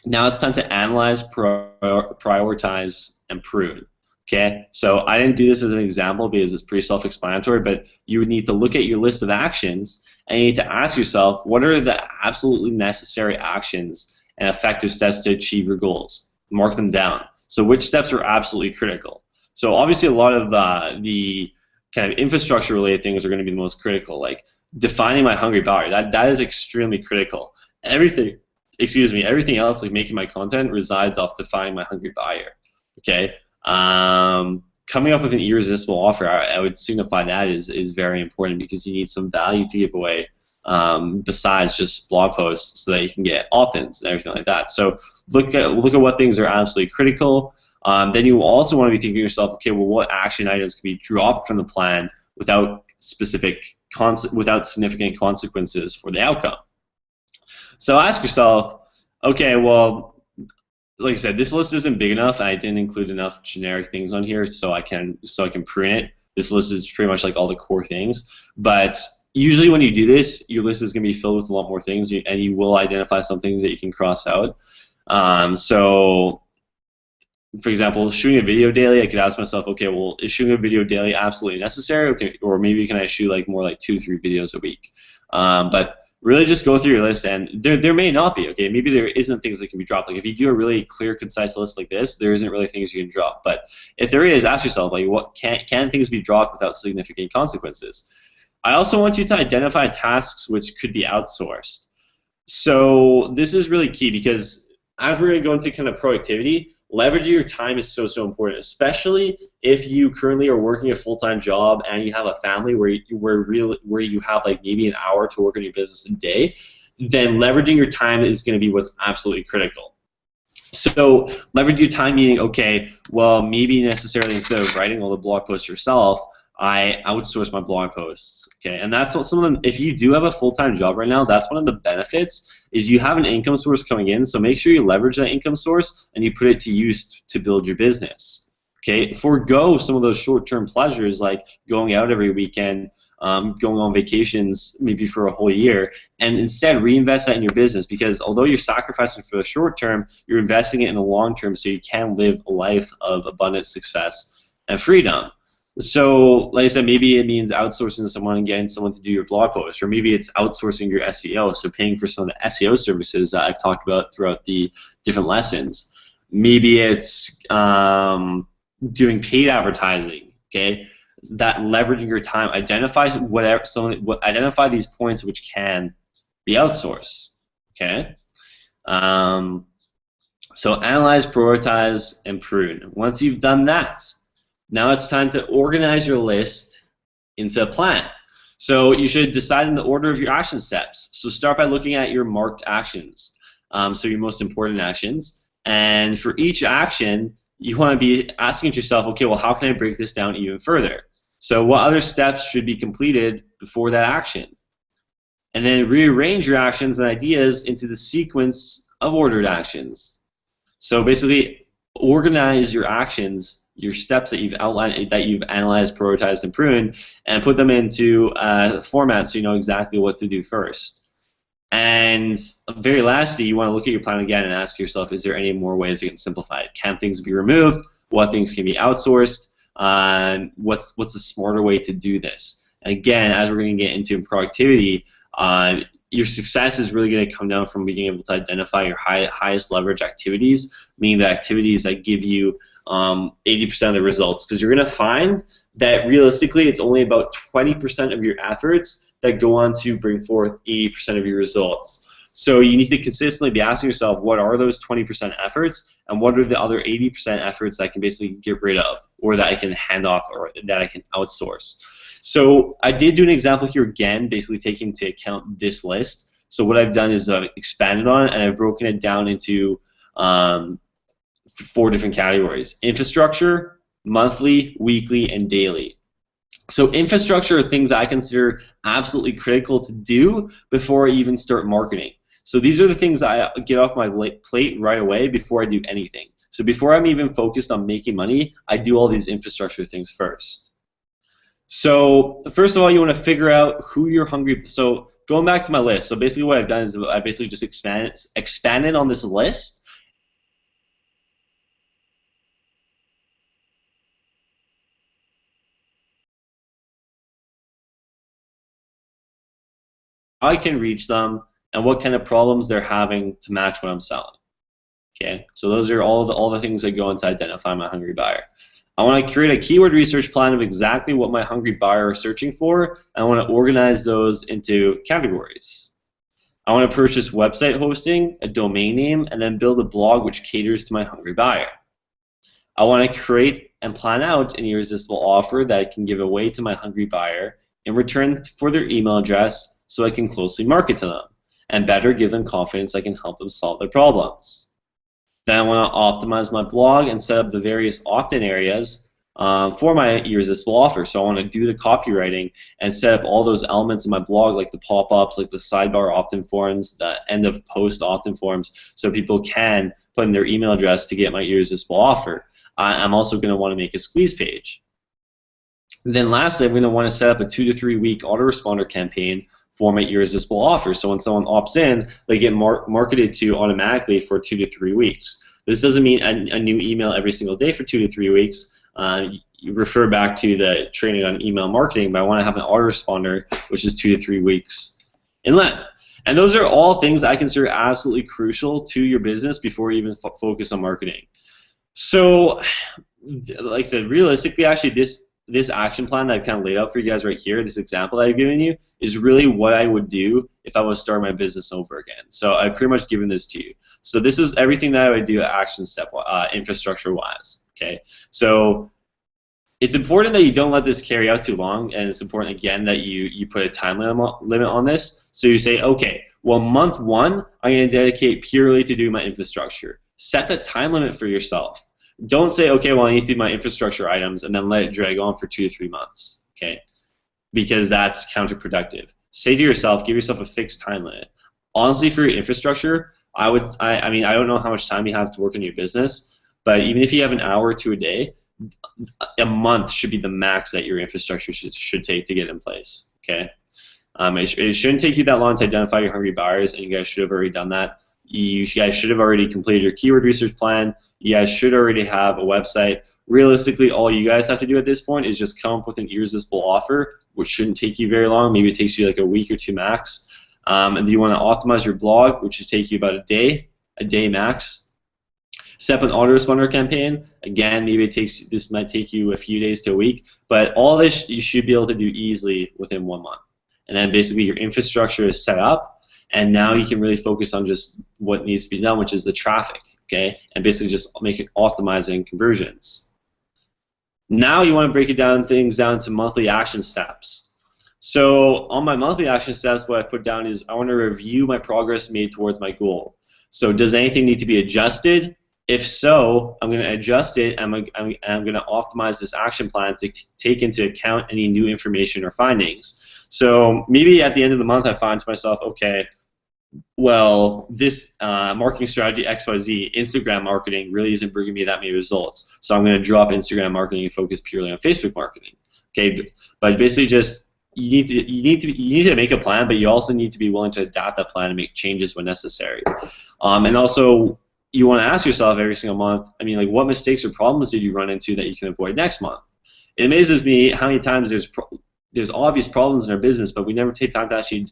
S1: now it's time to analyze, prioritize, and prune. Okay, so I didn't do this as an example because it's pretty self-explanatory, but you would need to look at your list of actions and you need to ask yourself, what are the absolutely necessary actions and effective steps to achieve your goals? Mark them down. So which steps are absolutely critical? So obviously a lot of the kind of infrastructure-related things are going to be the most critical, like defining my hungry buyer. That is extremely critical. Everything else, like making my content, resides off defining my hungry buyer. Okay. Coming up with an irresistible offer, I would signify that is very important because you need some value to give away besides just blog posts so that you can get opt-ins and everything like that. So look at what things are absolutely critical. Then you also want to be thinking to yourself, okay, well, what action items can be dropped from the plan without significant consequences for the outcome? So ask yourself, okay, well, like I said, this list isn't big enough, and I didn't include enough generic things on here so I can prune it. This list is pretty much like all the core things, but usually when you do this, your list is going to be filled with a lot more things, and you will identify some things that you can cross out. So, for example, shooting a video daily, I could ask myself, okay, well, is shooting a video daily absolutely necessary? Okay, or maybe can I shoot like more like 2-3 videos a week? But really just go through your list, and there may not be, okay? Maybe there isn't things that can be dropped. Like if you do a really clear, concise list like this, there isn't really things you can drop. But if there is, ask yourself, like, what can things be dropped without significant consequences? I also want you to identify tasks which could be outsourced. So this is really key because as we're going to go into kind of productivity, leveraging your time is so important, especially if you currently are working a full-time job and you have a family where you have like maybe an hour to work on your business a day. Then leveraging your time is going to be what's absolutely critical. So leverage your time meaning, okay, well, maybe necessarily instead of writing all the blog posts yourself, I outsource my blog posts, okay? And that's what some of them, if you do have a full-time job right now, that's one of the benefits is you have an income source coming in, so make sure you leverage that income source and you put it to use to build your business, okay? Forgo some of those short-term pleasures like going out every weekend, going on vacations maybe for a whole year, and instead reinvest that in your business because although you're sacrificing for the short term, you're investing it in the long term so you can live a life of abundant success and freedom. So, like I said, maybe it means outsourcing to someone and getting someone to do your blog post, or maybe it's outsourcing your SEO, so paying for some of the SEO services that I've talked about throughout the different lessons. Maybe it's doing paid advertising, okay? That leveraging your time, identify identify these points which can be outsourced, okay? So analyze, prioritize, and prune. Once you've done that, now it's time to organize your list into a plan. So you should decide in the order of your action steps. So start by looking at your marked actions, so your most important actions. And for each action, you want to be asking yourself, okay, well, how can I break this down even further? So what other steps should be completed before that action? And then rearrange your actions and ideas into the sequence of ordered actions. So basically, organize your actions, your steps that you've outlined, that you've analyzed, prioritized, and pruned, and put them into format so you know exactly what to do first. And very lastly, you want to look at your plan again and ask yourself, is there any more ways you can simplify it? Can things be removed? What things can be outsourced? What's the smarter way to do this? And again, as we're going to get into productivity, your success is really going to come down from being able to identify your highest leverage activities, meaning the activities that give you 80% of the results. Because you're going to find that realistically, it's only about 20% of your efforts that go on to bring forth 80% of your results. So you need to consistently be asking yourself, what are those 20% efforts, and what are the other 80% efforts that I can basically get rid of, or that I can hand off, or that I can outsource. So I did do an example here again, basically taking into account this list. So what I've done is I've expanded on it, and I've broken it down into 4 different categories: infrastructure, monthly, weekly, and daily. So infrastructure are things I consider absolutely critical to do before I even start marketing. So these are the things I get off my plate right away before I do anything. So before I'm even focused on making money, I do all these infrastructure things first. So first of all, you want to figure out who you're hungry. So going back to my list, so basically what I've done is I basically just expanded on this list. I can reach them, and what kind of problems they're having to match what I'm selling. Okay, so those are all the things that go into identify my hungry buyer. I want to create a keyword research plan of exactly what my hungry buyer is searching for, and I want to organize those into categories. I want to purchase website hosting, a domain name, and then build a blog which caters to my hungry buyer. I want to create and plan out an irresistible offer that I can give away to my hungry buyer in return for their email address so I can closely market to them, and better give them confidence I can help them solve their problems. Then I want to optimize my blog and set up the various opt-in areas for my irresistible offer. So I want to do the copywriting and set up all those elements in my blog, like the pop-ups, like the sidebar opt-in forms, the end of post opt-in forms, so people can put in their email address to get my irresistible offer. I'm also going to want to make a squeeze page. And then lastly, I'm going to want to set up a 2 to 3 week autoresponder campaign for my irresistible offer. So when someone opts in, they get marketed to automatically for 2 to 3 weeks. This doesn't mean a new email every single day for 2 to 3 weeks. You refer back to the training on email marketing, but I want to have an autoresponder, which is 2 to 3 weeks inlet. And those are all things I consider absolutely crucial to your business before you even focus on marketing. So, like I said, realistically, actually, this action plan that I've kind of laid out for you guys right here, this example that I've given you, is really what I would do if I was to start my business over again. So I've pretty much given this to you. So this is everything that I would do action step infrastructure-wise. Okay, so it's important that you don't let this carry out too long, and it's important again that you put a time limit on this. So you say, okay, well, month 1, I'm going to dedicate purely to do my infrastructure. Set the time limit for yourself. Don't say, okay, well, I need to do my infrastructure items and then let it drag on for 2 to 3 months, okay? Because that's counterproductive. Say to yourself, give yourself a fixed time limit. Honestly, for your infrastructure, I mean, I don't know how much time you have to work in your business, but even if you have an hour or 2 a day, a month should be the max that your infrastructure should take to get in place, okay? It shouldn't take you that long to identify your hungry buyers, and you guys should have already done that. You guys should have already completed your keyword research plan. You guys should already have a website. Realistically, all you guys have to do at this point is just come up with an irresistible offer, which shouldn't take you very long. Maybe it takes you like a week or 2 max. And you want to optimize your blog, which should take you about a day max. Set up an autoresponder campaign. Again, maybe this might take you a few days to a week, but all this you should be able to do easily within 1 month. And then basically your infrastructure is set up, and now you can really focus on just what needs to be done, which is the traffic, okay? And basically just make it optimizing conversions. Now you want to break it down, things down to monthly action steps. So on my monthly action steps, what I put down is I want to review my progress made towards my goal. So does anything need to be adjusted? If so, I'm going to adjust it, and I'm going to optimize this action plan to take into account any new information or findings. So maybe at the end of the month, I find to myself, okay, well, this marketing strategy XYZ, Instagram marketing, really isn't bringing me that many results. So I'm going to drop Instagram marketing and focus purely on Facebook marketing. Okay, but basically just you need to make a plan, but you also need to be willing to adapt that plan and make changes when necessary. And also, you want to ask yourself every single month, I mean, like, what mistakes or problems did you run into that you can avoid next month? It amazes me how many times there's obvious problems in our business, but we never take time to actually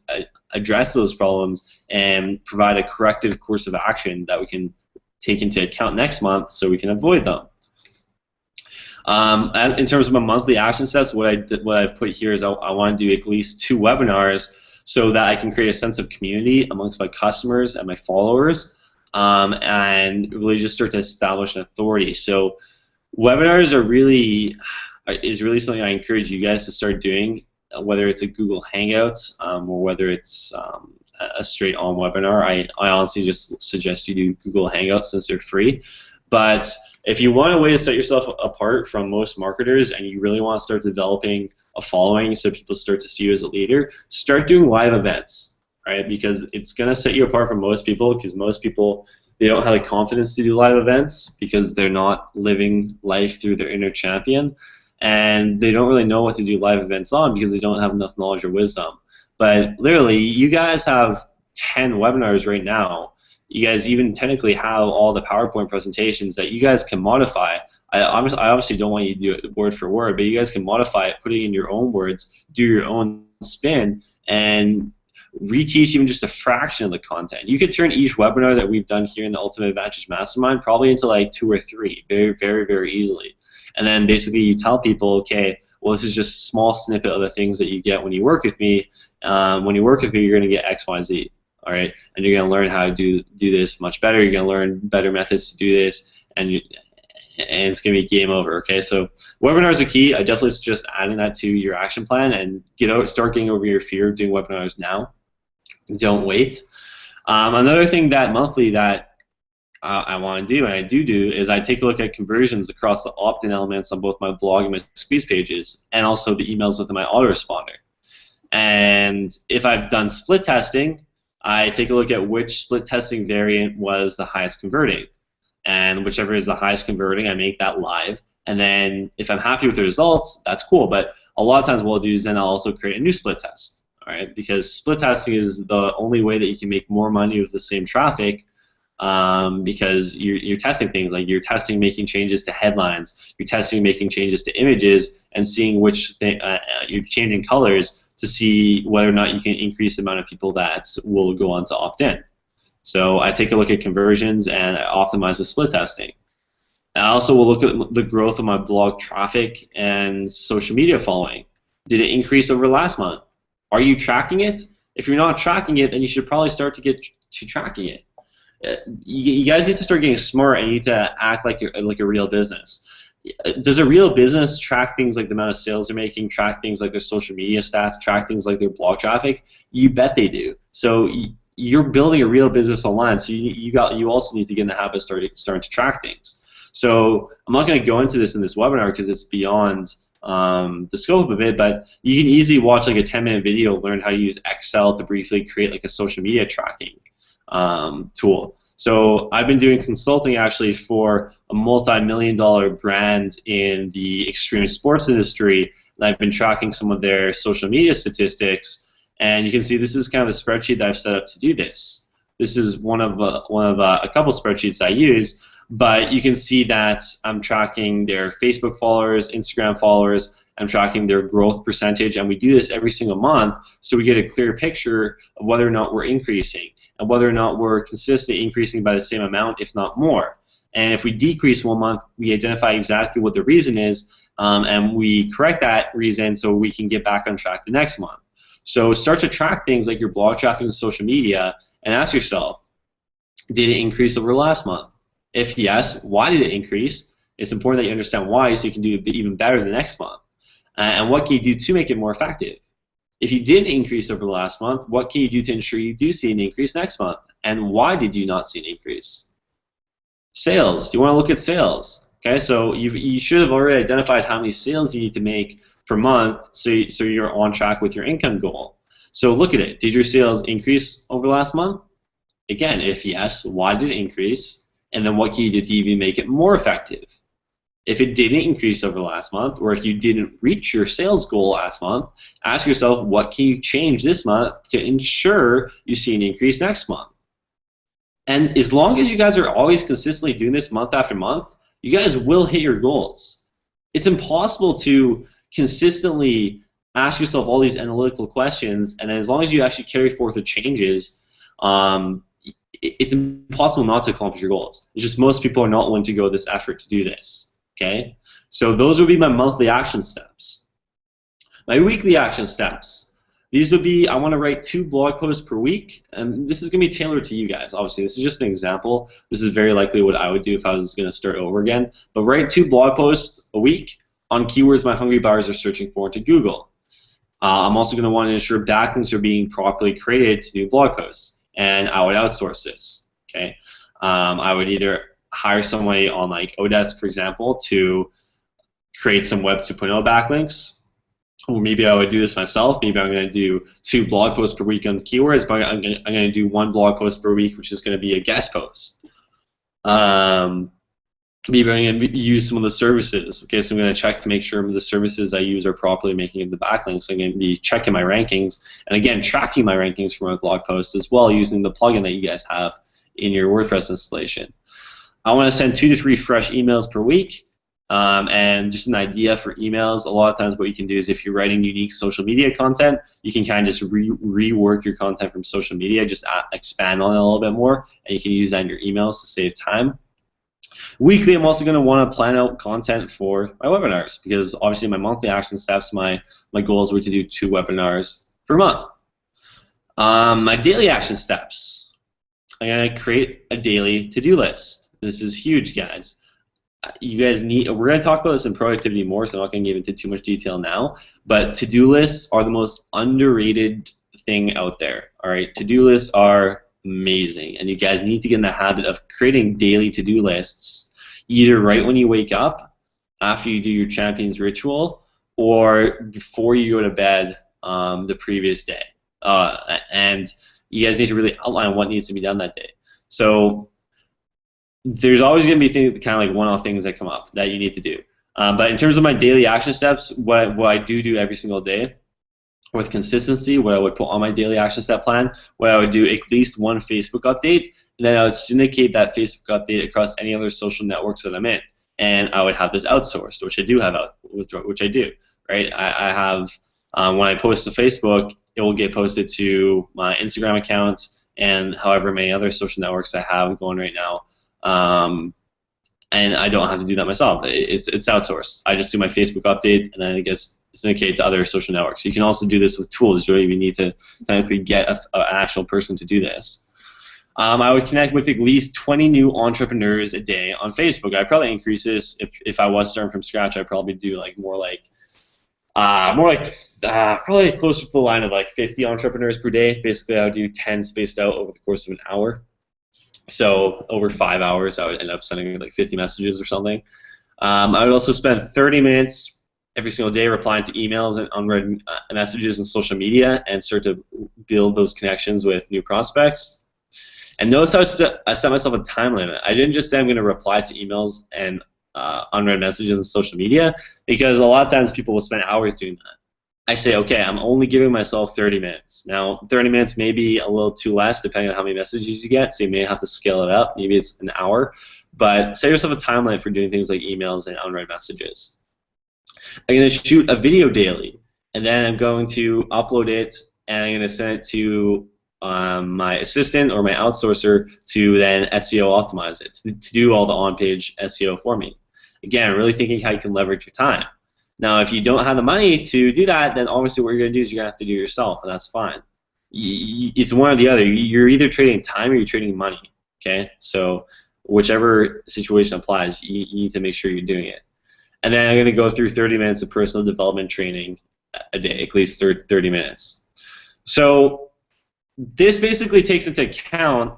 S1: address those problems and provide a corrective course of action that we can take into account next month so we can avoid them. In terms of my monthly action steps, what I've put here is I want to do at least 2 webinars so that I can create a sense of community amongst my customers and my followers, and really just start to establish an authority. So webinars is really something I encourage you guys to start doing, whether it's a Google Hangout or whether it's a straight-on webinar. I honestly just suggest you do Google Hangouts since they're free. But if you want a way to set yourself apart from most marketers and you really want to start developing a following so people start to see you as a leader, start doing live events, right? Because it's going to set you apart from most people, because most people, they don't have the confidence to do live events because they're not living life through their inner champion, and they don't really know what to do live events on because they don't have enough knowledge or wisdom. But literally, you guys have 10 webinars right now. You guys even technically have all the PowerPoint presentations that you guys can modify. I obviously don't want you to do it word for word, but you guys can modify it, put it in your own words, do your own spin, and reteach even just a fraction of the content. You could turn each webinar that we've done here in the Ultimate Advantage Mastermind probably into like 2 or 3 very, very, very easily. And then basically you tell people, okay, well, this is just a small snippet of the things that you get when you work with me. When you work with me, you're going to get X, Y, Z. All right, and you're going to learn how to do this much better. You're going to learn better methods to do this, and it's going to be game over. Okay, so webinars are key. I definitely suggest adding that to your action plan and start getting over your fear of doing webinars now. Don't wait. Another thing that monthly that I want to do, and I do, is I take a look at conversions across the opt-in elements on both my blog and my squeeze pages, and also the emails within my autoresponder. And if I've done split testing, I take a look at which split testing variant was the highest converting. And whichever is the highest converting, I make that live. And then if I'm happy with the results, that's cool. But a lot of times what I'll do is then I'll also create a new split test. All right? Because split testing is the only way that you can make more money with the same traffic, because you're testing things. Like you're testing making changes to headlines. You're testing making changes to images and seeing which you're changing colors to see whether or not you can increase the amount of people that will go on to opt-in. So I take a look at conversions and I optimize with split testing. I also will look at the growth of my blog traffic and social media following. Did it increase over last month? Are you tracking it? If you're not tracking it, then you should probably start to get to tracking it. You guys need to start getting smart and you need to act like a real business. Does a real business track things like the amount of sales they're making, track things like their social media stats, track things like their blog traffic? You bet they do. So you're building a real business online, so you also need to get in the habit of starting to track things. So I'm not going to go into this in this webinar because it's beyond the scope of it, but you can easily watch like a 10-minute video, learn how to use Excel to briefly create like a social media tracking tool. So I've been doing consulting actually for a multi-million-dollar brand in the extreme sports industry, and I've been tracking some of their social media statistics. And you can see this is kind of the spreadsheet that I've set up to do this. This is one of a couple spreadsheets I use, but you can see that I'm tracking their Facebook followers, Instagram followers. I'm tracking their growth percentage, and we do this every single month so we get a clear picture of whether or not we're increasing and whether or not we're consistently increasing by the same amount, if not more. And if we decrease one month, we identify exactly what the reason is, and we correct that reason so we can get back on track the next month. So start to track things like your blog traffic and social media and ask yourself, did it increase over last month? If yes, why did it increase? It's important that you understand why so you can do even better the next month. And what can you do to make it more effective? If you didn't increase over the last month, what can you do to ensure you do see an increase next month? And why did you not see an increase? Sales. You want to look at sales. Okay, so you should have already identified how many sales you need to make per month so you're on track with your income goal. So look at it. Did your sales increase over the last month? Again, if yes, why did it increase? And then what can you do to even make it more effective? If it didn't increase over the last month, or if you didn't reach your sales goal last month, ask yourself, what can you change this month to ensure you see an increase next month? And as long as you guys are always consistently doing this month after month, you guys will hit your goals. It's impossible to consistently ask yourself all these analytical questions, and as long as you actually carry forth the changes, it's impossible not to accomplish your goals. It's just most people are not willing to go this effort to do this. Okay, so those would be my monthly action steps. My weekly action steps. These would be, I want to write 2 blog posts per week, and this is going to be tailored to you guys. Obviously, this is just an example. This is very likely what I would do if I was going to start over again. But write 2 blog posts a week on keywords my hungry buyers are searching for into Google. I'm also going to want to ensure backlinks are being properly created to new blog posts, and I would outsource this. Okay, I would either hire somebody on like Odesk, for example, to create some Web 2.0 backlinks, or maybe I would do this myself. Maybe I'm going to do 2 blog posts per week on keywords, but I'm going to do 1 blog post per week, which is going to be a guest post. Maybe I'm going to use some of the services. Okay, so I'm going to check to make sure the services I use are properly making the backlinks. I'm going to be checking my rankings, and again, tracking my rankings for my blog posts as well, using the plugin that you guys have in your WordPress installation. I want to send 2 to 3 fresh emails per week, and just an idea for emails. A lot of times what you can do is if you're writing unique social media content, you can kind of just rework your content from social media, just expand on it a little bit more, and you can use that in your emails to save time. Weekly, I'm also going to want to plan out content for my webinars, because obviously my monthly action steps, my goals were to do 2 webinars per month. My daily action steps. I'm going to create a daily to-do list. This is huge, guys. You guys need. We're going to talk about this in productivity more, so I'm not going to get into too much detail now. But to-do lists are the most underrated thing out there. All right, to-do lists are amazing, and you guys need to get in the habit of creating daily to-do lists, either right when you wake up, after you do your Champions Ritual, or before you go to bed the previous day. And you guys need to really outline what needs to be done that day. So there's always going to be things, kind of like one-off things that come up that you need to do. But in terms of my daily action steps, what I do every single day with consistency, what I would put on my daily action step plan, what I would do at least 1 Facebook update, and then I would syndicate that Facebook update across any other social networks that I'm in. And I would have this outsourced, which I do have which I do, right? I have, when I post to Facebook, it will get posted to my Instagram account and however many other social networks I have going right now. And I don't have to do that myself. It's outsourced. I just do my Facebook update, and then it gets syndicated to other social networks. You can also do this with tools. You don't even need to technically get an actual person to do this. I would connect with at least 20 new entrepreneurs a day on Facebook. I'd probably increase this if I was starting from scratch. I'd probably do like probably closer to the line of like 50 entrepreneurs per day. Basically, I would do 10 spaced out over the course of an hour. So over 5 hours, I would end up sending like 50 messages or something. I would also spend 30 minutes every single day replying to emails and unread messages on social media and start to build those connections with new prospects. And notice how I set myself a time limit. I didn't just say I'm going to reply to emails and unread messages on social media, because a lot of times people will spend hours doing that. I say, okay, I'm only giving myself 30 minutes. Now, 30 minutes may be a little too less depending on how many messages you get, so you may have to scale it up. Maybe it's an hour. But set yourself a time limit for doing things like emails and unread messages. I'm going to shoot a video daily, and then I'm going to upload it, and I'm going to send it to my assistant or my outsourcer to then SEO optimize it, to do all the on-page SEO for me. Again, really thinking how you can leverage your time. Now, if you don't have the money to do that, then obviously what you're going to do is you're going to have to do it yourself, and that's fine. It's one or the other. You're either trading time or you're trading money, okay? So whichever situation applies, you need to make sure you're doing it. And then I'm going to go through 30 minutes of personal development training a day, at least 30 minutes. So this basically takes into account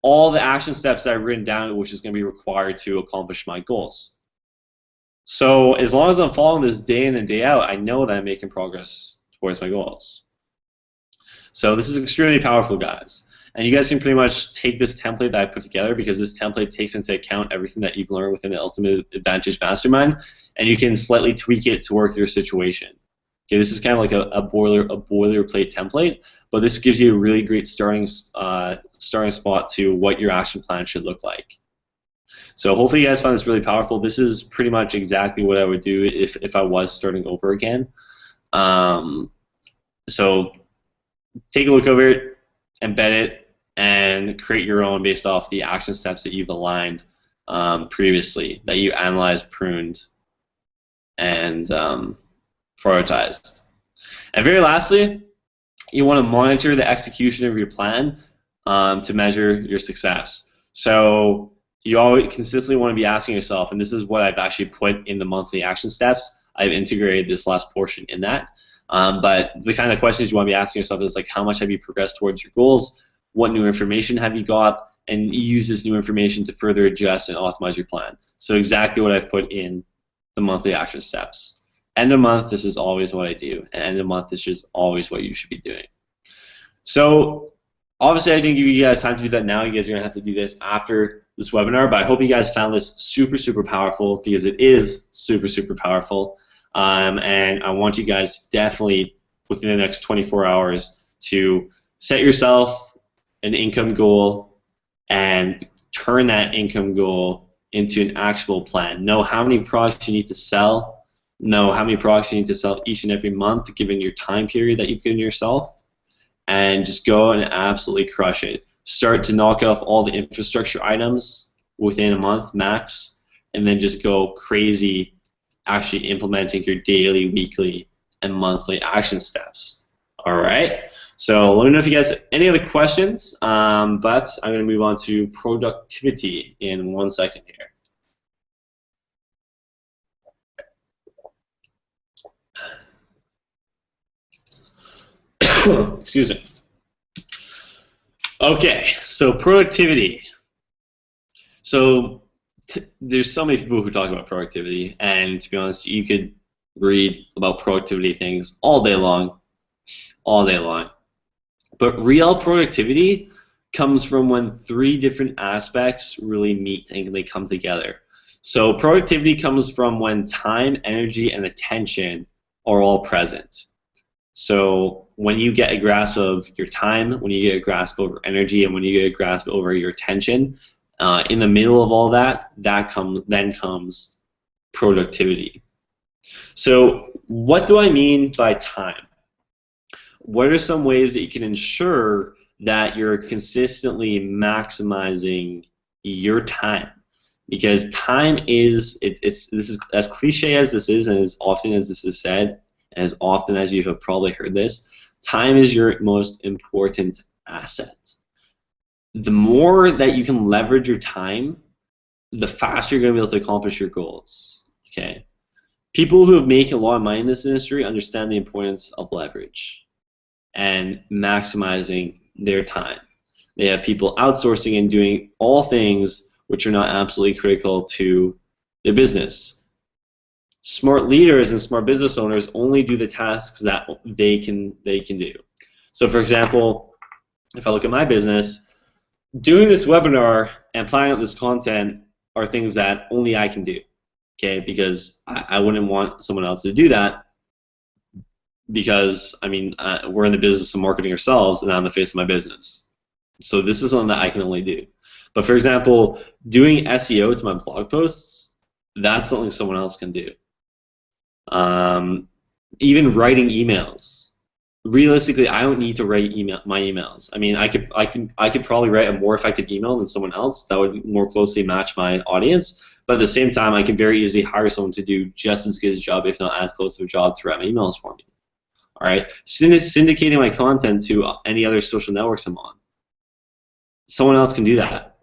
S1: all the action steps that I've written down, which is going to be required to accomplish my goals. So as long as I'm following this day in and day out, I know that I'm making progress towards my goals. So this is extremely powerful, guys. And you guys can pretty much take this template that I put together, because this template takes into account everything that you've learned within the Ultimate Advantage Mastermind, and you can slightly tweak it to work your situation. Okay, this is kind of like a boilerplate template, but this gives you a really great starting spot to what your action plan should look like. So hopefully you guys find this really powerful. This is pretty much exactly what I would do if I was starting over again. So take a look over it, embed it, and create your own based off the action steps that you've aligned previously, that you analyzed, pruned, and prioritized. And very lastly, you want to monitor the execution of your plan to measure your success. So you always consistently want to be asking yourself, and this is what I've actually put in the monthly action steps. I've integrated this last portion in that. But the kind of questions you want to be asking yourself is like, how much have you progressed towards your goals? What new information have you got? And you use this new information to further adjust and optimize your plan. So exactly what I've put in the monthly action steps. End of month, this is always what I do. And end of month is just always what you should be doing. So obviously I didn't give you guys time to do that now. You guys are going to have to do this after this webinar. But I hope you guys found this super, super powerful, because it is super, super powerful. And I want you guys definitely within the next 24 hours to set yourself an income goal and turn that income goal into an actionable plan. Know how many products you need to sell. Know how many products you need to sell each and every month given your time period that you've given yourself. And just go and absolutely crush it. Start to knock off all the infrastructure items within a month max, and then just go crazy actually implementing your daily, weekly, and monthly action steps. All right. So let me know if you guys have any other questions, but I'm going to move on to productivity in 1 second here. Excuse me. Okay, so productivity. So there's so many people who talk about productivity, and to be honest, you could read about productivity things all day long. But real productivity comes from when 3 different aspects really meet and they come together. So productivity comes from when time, energy, and attention are all present. So when you get a grasp of your time, when you get a grasp over energy, and when you get a grasp over your attention, in the middle of all that, then comes productivity. So what do I mean by time? What are some ways that you can ensure that you're consistently maximizing your time? Because time is, this is as cliche as this is, and as often as this is said, and as often as you have probably heard this, time is your most important asset. The more that you can leverage your time, the faster you're going to be able to accomplish your goals. Okay? People who have made a lot of money in this industry understand the importance of leverage and maximizing their time. They have people outsourcing and doing all things which are not absolutely critical to their business. Smart leaders and smart business owners only do the tasks that they can do. So for example, if I look at my business, doing this webinar and planning out this content are things that only I can do, okay? Because I wouldn't want someone else to do that, because I mean we're in the business of marketing ourselves, and I'm the face of my business. So this is something that I can only do. But for example, doing SEO to my blog posts, that's something someone else can do. Even writing emails. Realistically, I don't need to write my emails. I mean, I could probably write a more effective email than someone else that would more closely match my audience. But at the same time, I can very easily hire someone to do just as good a job, if not as close of a job, to write my emails for me. All right, syndicating my content to any other social networks I'm on. Someone else can do that.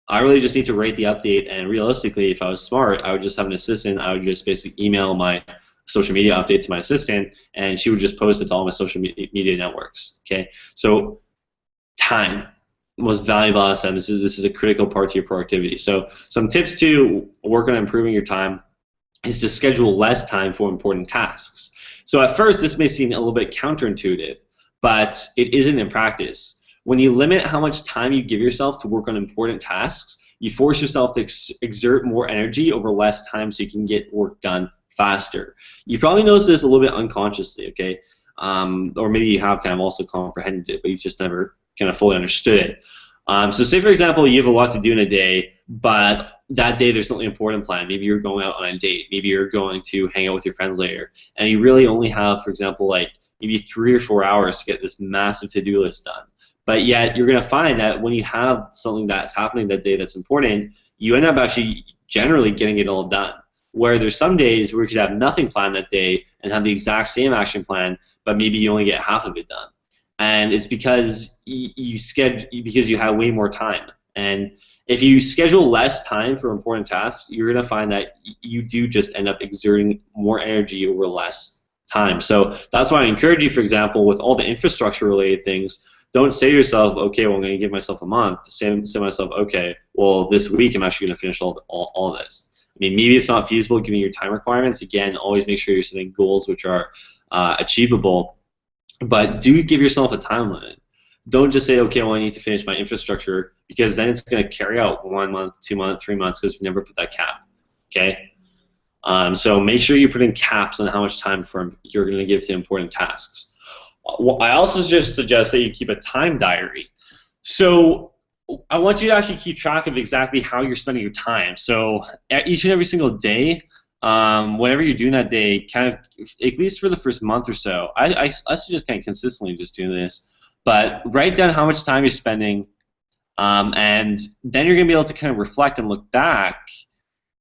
S1: I really just need to write the update, and realistically, if I was smart, I would just have an assistant. I would just basically email my social media update to my assistant, and she would just post it to all my social media networks. Okay, so time, most valuable asset. This is a critical part to your productivity. So some tips to work on improving your time is to schedule less time for important tasks. So at first, this may seem a little bit counterintuitive, but it isn't in practice. When you limit how much time you give yourself to work on important tasks, you force yourself to exert more energy over less time so you can get work done faster. You probably noticed this a little bit unconsciously, okay? Or maybe you have kind of also comprehended it, but you've just never kind of fully understood it. So say, for example, you have a lot to do in a day, but that day there's something important planned. Maybe you're going out on a date. Maybe you're going to hang out with your friends later. And you really only have, for example, like maybe 3 or 4 hours to get this massive to-do list done. But yet you're going to find that when you have something that's happening that day that's important, you end up actually generally getting it all done. Where there's some days where you could have nothing planned that day and have the exact same action plan, but maybe you only get half of it done. And it's because you have way more time. And if you schedule less time for important tasks, you're going to find that you do just end up exerting more energy over less time. So that's why I encourage you, for example, with all the infrastructure-related things, don't say to yourself, okay, well, I'm going to give myself a month. Say to myself, okay, well, this week I'm actually going to finish all of this. I mean, maybe it's not feasible given your time requirements. Again, always make sure you're setting goals which are achievable, but do give yourself a time limit. Don't just say, okay, well, I need to finish my infrastructure, because then it's going to carry out 1 month, 2 months, 3 months, because we never put that cap. Okay. So make sure you put in caps on how much time you're going to give to important tasks. I also just suggest that you keep a time diary. So I want you to actually keep track of exactly how you're spending your time. So each and every single day, whatever you're doing that day, kind of, at least for the first month or so, I suggest kind of consistently just doing this, but write down how much time you're spending, and then you're going to be able to kind of reflect and look back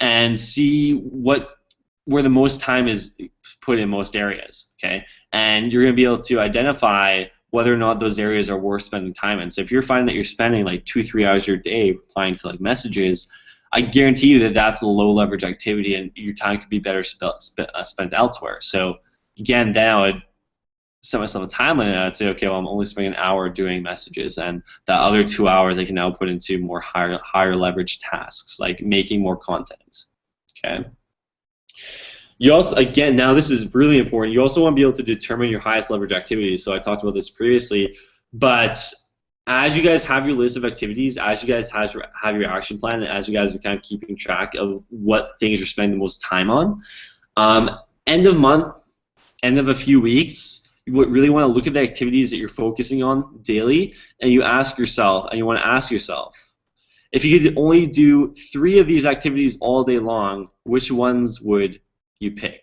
S1: and see where the most time is put in most areas, okay? And you're going to be able to identify whether or not those areas are worth spending time in. So if you're finding that you're spending like 2-3 hours a day replying to like messages, I guarantee you that that's a low leverage activity, and your time could be better spent elsewhere. So again, then I would set myself a time limit, and I'd say, okay, well, I'm only spending an hour doing messages, and the other 2 hours I can now put into more higher leverage tasks, like making more content. Okay. You also, again, now this is really important, you also want to be able to determine your highest leverage activities. So I talked about this previously, but as you guys have your list of activities, as you guys have your action plan, and as you guys are kind of keeping track of what things you're spending the most time on, end of month, end of a few weeks, you really want to look at the activities that you're focusing on daily, and you want to ask yourself, if you could only do 3 of these activities all day long, which ones would you pick?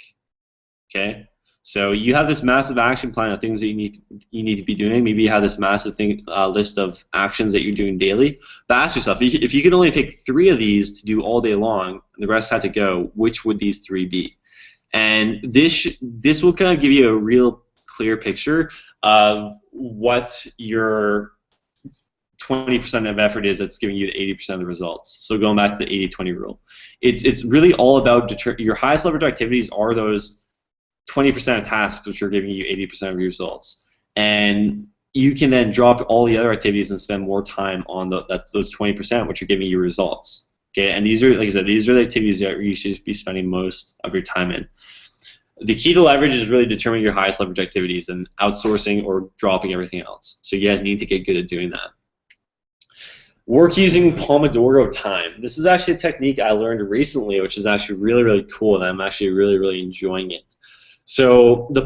S1: Okay, so you have this massive action plan of things that you need to be doing. Maybe you have this massive list of actions that you're doing daily. But ask yourself, if you could only pick 3 of these to do all day long, and the rest had to go, which would these 3 be? And this will kind of give you a real clear picture of what your 20% of effort is that's giving you 80% of the results. So going back to the 80-20 rule, it's really all about your highest leverage activities are those 20% of tasks which are giving you 80% of your results, and you can then drop all the other activities and spend more time on those 20% which are giving you results. Okay, and these are, like I said, these are the activities that you should be spending most of your time in. The key to leverage is really determining your highest leverage activities and outsourcing or dropping everything else. So you guys need to get good at doing that. Work using Pomodoro time. This is actually a technique I learned recently, which is actually really, really cool, and I'm actually really, really enjoying it. So I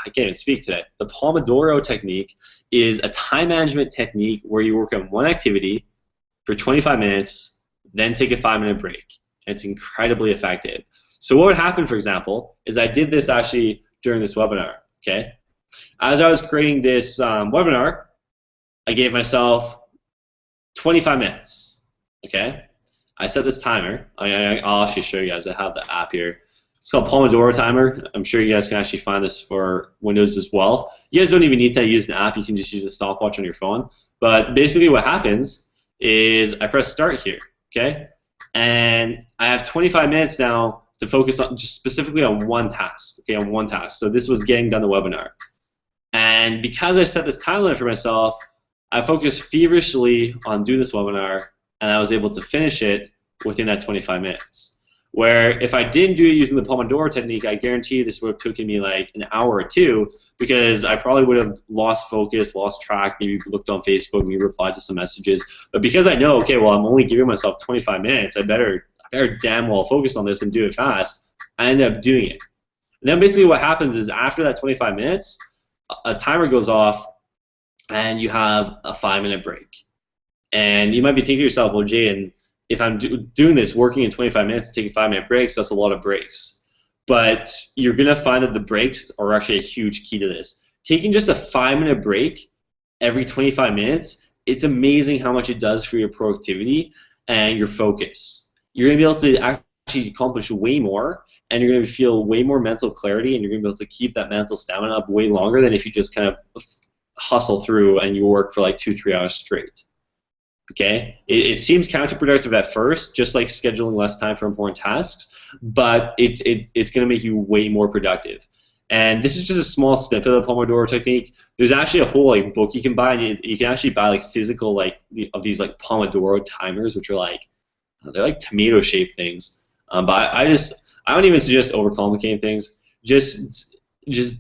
S1: can't even speak today. The Pomodoro technique is a time management technique where you work on one activity for 25 minutes, then take a 5-minute break. It's incredibly effective. So what would happen, for example, is I did this actually during this webinar. Okay, as I was creating this webinar, I gave myself 25 minutes. Okay, I set this timer. I'll actually show you guys. I have the app here. It's called Pomodoro Timer. I'm sure you guys can actually find this for Windows as well. You guys don't even need to use an app. You can just use a stopwatch on your phone. But basically what happens is I press start here, okay? And I have 25 minutes now to focus on just specifically on one task, okay, on one task. So this was getting done the webinar. And because I set this time limit for myself, I focused feverishly on doing this webinar, and I was able to finish it within that 25 minutes. Where if I didn't do it using the Pomodoro technique, I guarantee this would have taken me like an hour or two, because I probably would have lost focus, lost track, maybe looked on Facebook, maybe replied to some messages. But because I know, okay, well, I'm only giving myself 25 minutes, I better damn well focus on this and do it fast, I ended up doing it. And then basically what happens is after that 25 minutes, a timer goes off, and you have a 5-minute break. And you might be thinking to yourself, well, Jay, and if I'm doing this, working in 25 minutes, taking 5-minute breaks, that's a lot of breaks. But you're going to find that the breaks are actually a huge key to this. Taking just a 5-minute break every 25 minutes, it's amazing how much it does for your productivity and your focus. You're going to be able to actually accomplish way more, and you're going to feel way more mental clarity, and you're going to be able to keep that mental stamina up way longer than if you just kind of hustle through and you work for like 2-3 hours straight. Okay, it seems counterproductive at first, just like scheduling less time for important tasks, but it's going to make you way more productive. And this is just a small snippet of the Pomodoro technique. There's actually a whole like book you can buy, and you can actually buy like physical of these like Pomodoro timers, which are like they're like tomato-shaped things. But I don't even suggest overcomplicating things. Just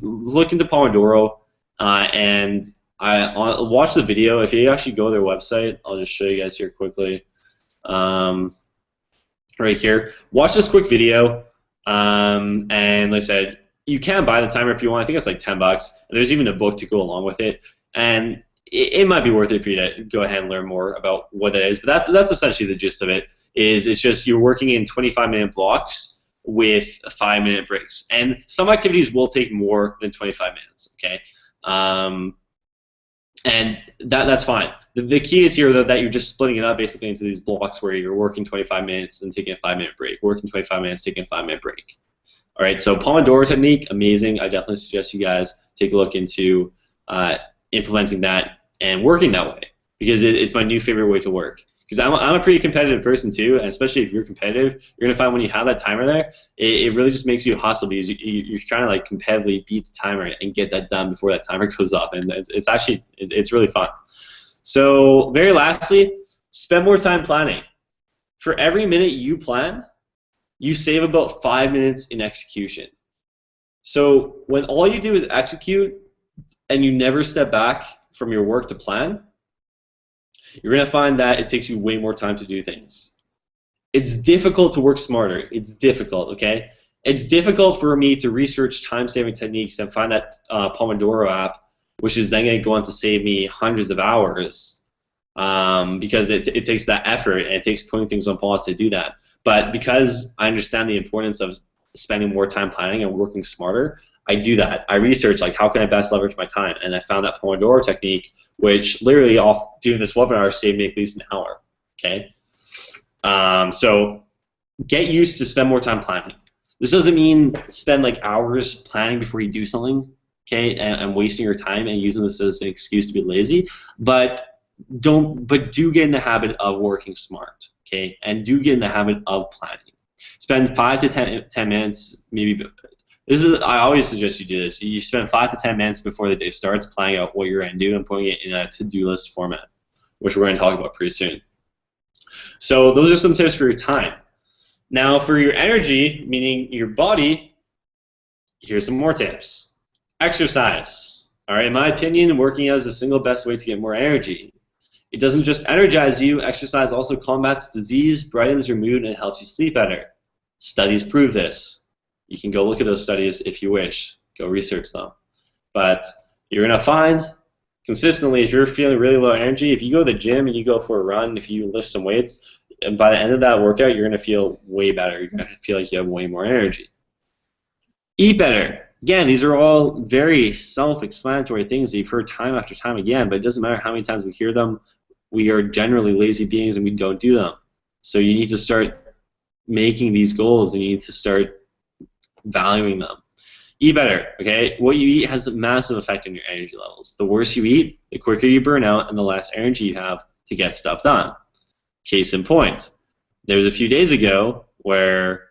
S1: look into Pomodoro and I'll watch the video. If you actually go to their website, I'll just show you guys here quickly. Right here. Watch this quick video, and like I said, you can buy the timer if you want. I think it's like $10. And there's even a book to go along with it, and it might be worth it for you to go ahead and learn more about what that is. But that's essentially the gist of it. It's just you're working in 25-minute blocks with 5-minute breaks, and some activities will take more than 25 minutes. Okay. And that's fine. The key is here, though, that you're just splitting it up basically into these blocks where you're working 25 minutes and taking a 5-minute break, working 25 minutes, taking a 5-minute break. All right, so Pomodoro technique, amazing. I definitely suggest you guys take a look into implementing that and working that way, because it's my new favorite way to work. Because I'm a pretty competitive person too, and especially if you're competitive, you're gonna find when you have that timer there, it really just makes you hustle, because you're trying to like competitively beat the timer and get that done before that timer goes off, and it's actually really fun. So very lastly, spend more time planning. For every minute you plan, you save about 5 minutes in execution. So when all you do is execute and you never step back from your work to plan, you're going to find that it takes you way more time to do things. It's difficult to work smarter. It's difficult, okay? It's difficult for me to research time-saving techniques and find that Pomodoro app, which is then going to go on to save me hundreds of hours, because it takes that effort, and it takes putting things on pause to do that. But because I understand the importance of spending more time planning and working smarter, I do that. I research, like, how can I best leverage my time? And I found that Pomodoro technique, which literally off doing this webinar saved me at least an hour, okay? So get used to spend more time planning. This doesn't mean spend like hours planning before you do something, okay, and wasting your time and using this as an excuse to be lazy, but do get in the habit of working smart, okay, and do get in the habit of planning. Spend 5 to 10 minutes, maybe. I always suggest you do this. You spend 5 to 10 minutes before the day starts planning out what you're going to do and putting it in a to-do list format, which we're going to talk about pretty soon. So those are some tips for your time. Now for your energy, meaning your body, here's some more tips. Exercise. All right, in my opinion, working out is the single best way to get more energy. It doesn't just energize you. Exercise also combats disease, brightens your mood, and helps you sleep better. Studies prove this. You can go look at those studies if you wish. Go research them. But you're going to find consistently, if you're feeling really low energy, if you go to the gym and you go for a run, if you lift some weights, and by the end of that workout, you're going to feel way better. You're going to feel like you have way more energy. Eat better. Again, these are all very self-explanatory things that you've heard time after time again, but it doesn't matter how many times we hear them. We are generally lazy beings and we don't do them. So you need to start making these goals, and you need to start valuing them. Eat better, okay? What you eat has a massive effect on your energy levels. The worse you eat, the quicker you burn out, and the less energy you have to get stuff done. Case in point, there was a few days ago where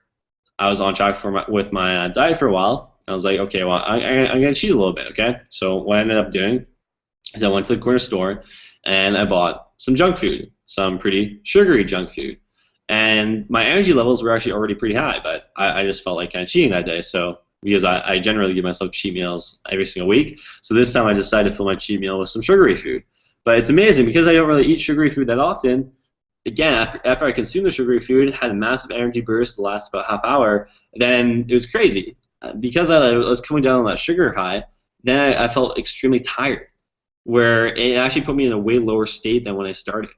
S1: I was on track with my diet for a while. I was like, okay, well, I'm gonna cheat a little bit, okay? So what I ended up doing is I went to the corner store and I bought some junk food, some pretty sugary junk food. And my energy levels were actually already pretty high, but I just felt like kind of cheating that day. So because I generally give myself cheat meals every single week, so this time I decided to fill my cheat meal with some sugary food. But it's amazing because I don't really eat sugary food that often. Again, after I consumed the sugary food, had a massive energy burst that lasted about half hour. Then it was crazy because I was coming down on that sugar high. Then I felt extremely tired, where it actually put me in a way lower state than when I started.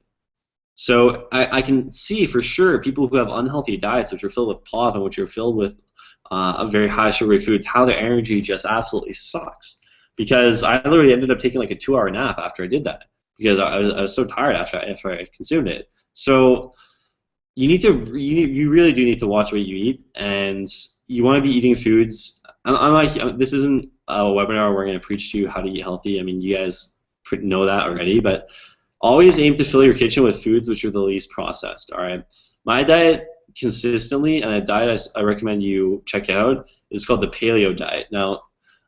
S1: So I can see for sure people who have unhealthy diets, which are filled with POF and which are filled with very high sugary foods, how their energy just absolutely sucks. Because I literally ended up taking like a 2-hour nap after I did that because I was so tired after I consumed it. So you really do need to watch what you eat, and you want to be eating foods. This isn't a webinar where we're going to preach to you how to eat healthy. I mean, you guys know that already, but always aim to fill your kitchen with foods which are the least processed. All right, my diet consistently, and a diet I recommend you check out, is called the paleo diet. Now,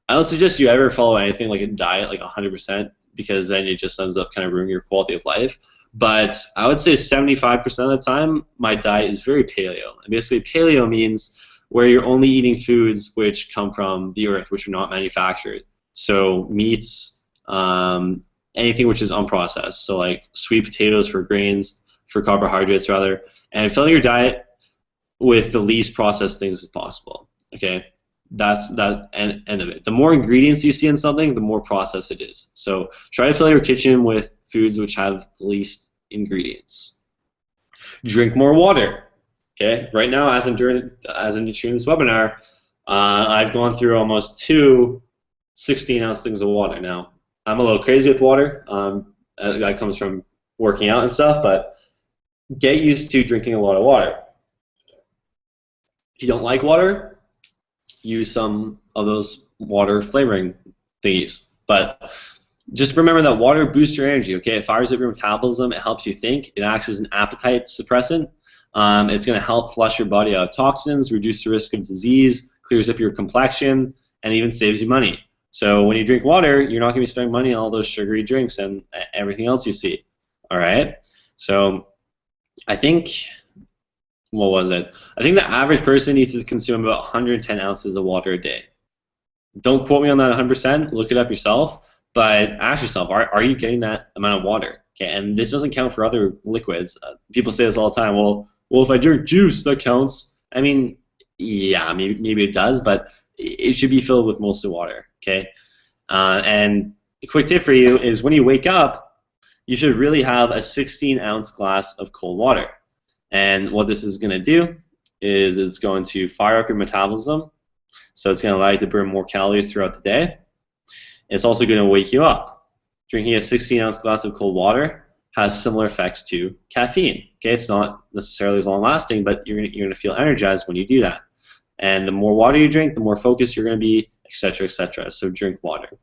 S1: I don't suggest you ever follow anything like a diet like 100% because then it just ends up kind of ruining your quality of life. But I would say 75% of the time, my diet is very paleo. And basically, paleo means where you're only eating foods which come from the earth, which are not manufactured. So meats, anything which is unprocessed. So like sweet potatoes for grains, for carbohydrates rather, and filling your diet with the least processed things as possible. Okay, that's that end of it. The more ingredients you see in something, the more processed it is. So try to fill your kitchen with foods which have the least ingredients. Drink more water. Okay, right now as I'm doing this webinar, I've gone through almost 2 16-ounce things of water. Now I'm a little crazy with water. That comes from working out and stuff, but get used to drinking a lot of water. If you don't like water, use some of those water flavoring thingies. But just remember that water boosts your energy, okay? It fires up your metabolism, it helps you think, it acts as an appetite suppressant. It's going to help flush your body out of toxins, reduce the risk of disease, clears up your complexion, and even saves you money. So when you drink water, you're not going to be spending money on all those sugary drinks and everything else you see, all right? So I think, what was it? I think the average person needs to consume about 110 ounces of water a day. Don't quote me on that 100%, look it up yourself. But ask yourself, are you getting that amount of water? Okay, and this doesn't count for other liquids. People say this all the time. Well, if I drink juice, that counts. I mean, yeah, maybe it does, but it should be filled with mostly water. Okay, and a quick tip for you is when you wake up, you should really have a 16-ounce glass of cold water. And what this is going to do is it's going to fire up your metabolism, so it's going to allow you to burn more calories throughout the day. It's also going to wake you up. Drinking a 16-ounce glass of cold water has similar effects to caffeine. Okay, it's not necessarily as long-lasting, but you're going to feel energized when you do that. And the more water you drink, the more focused you're going to be, etc., etc. So drink water.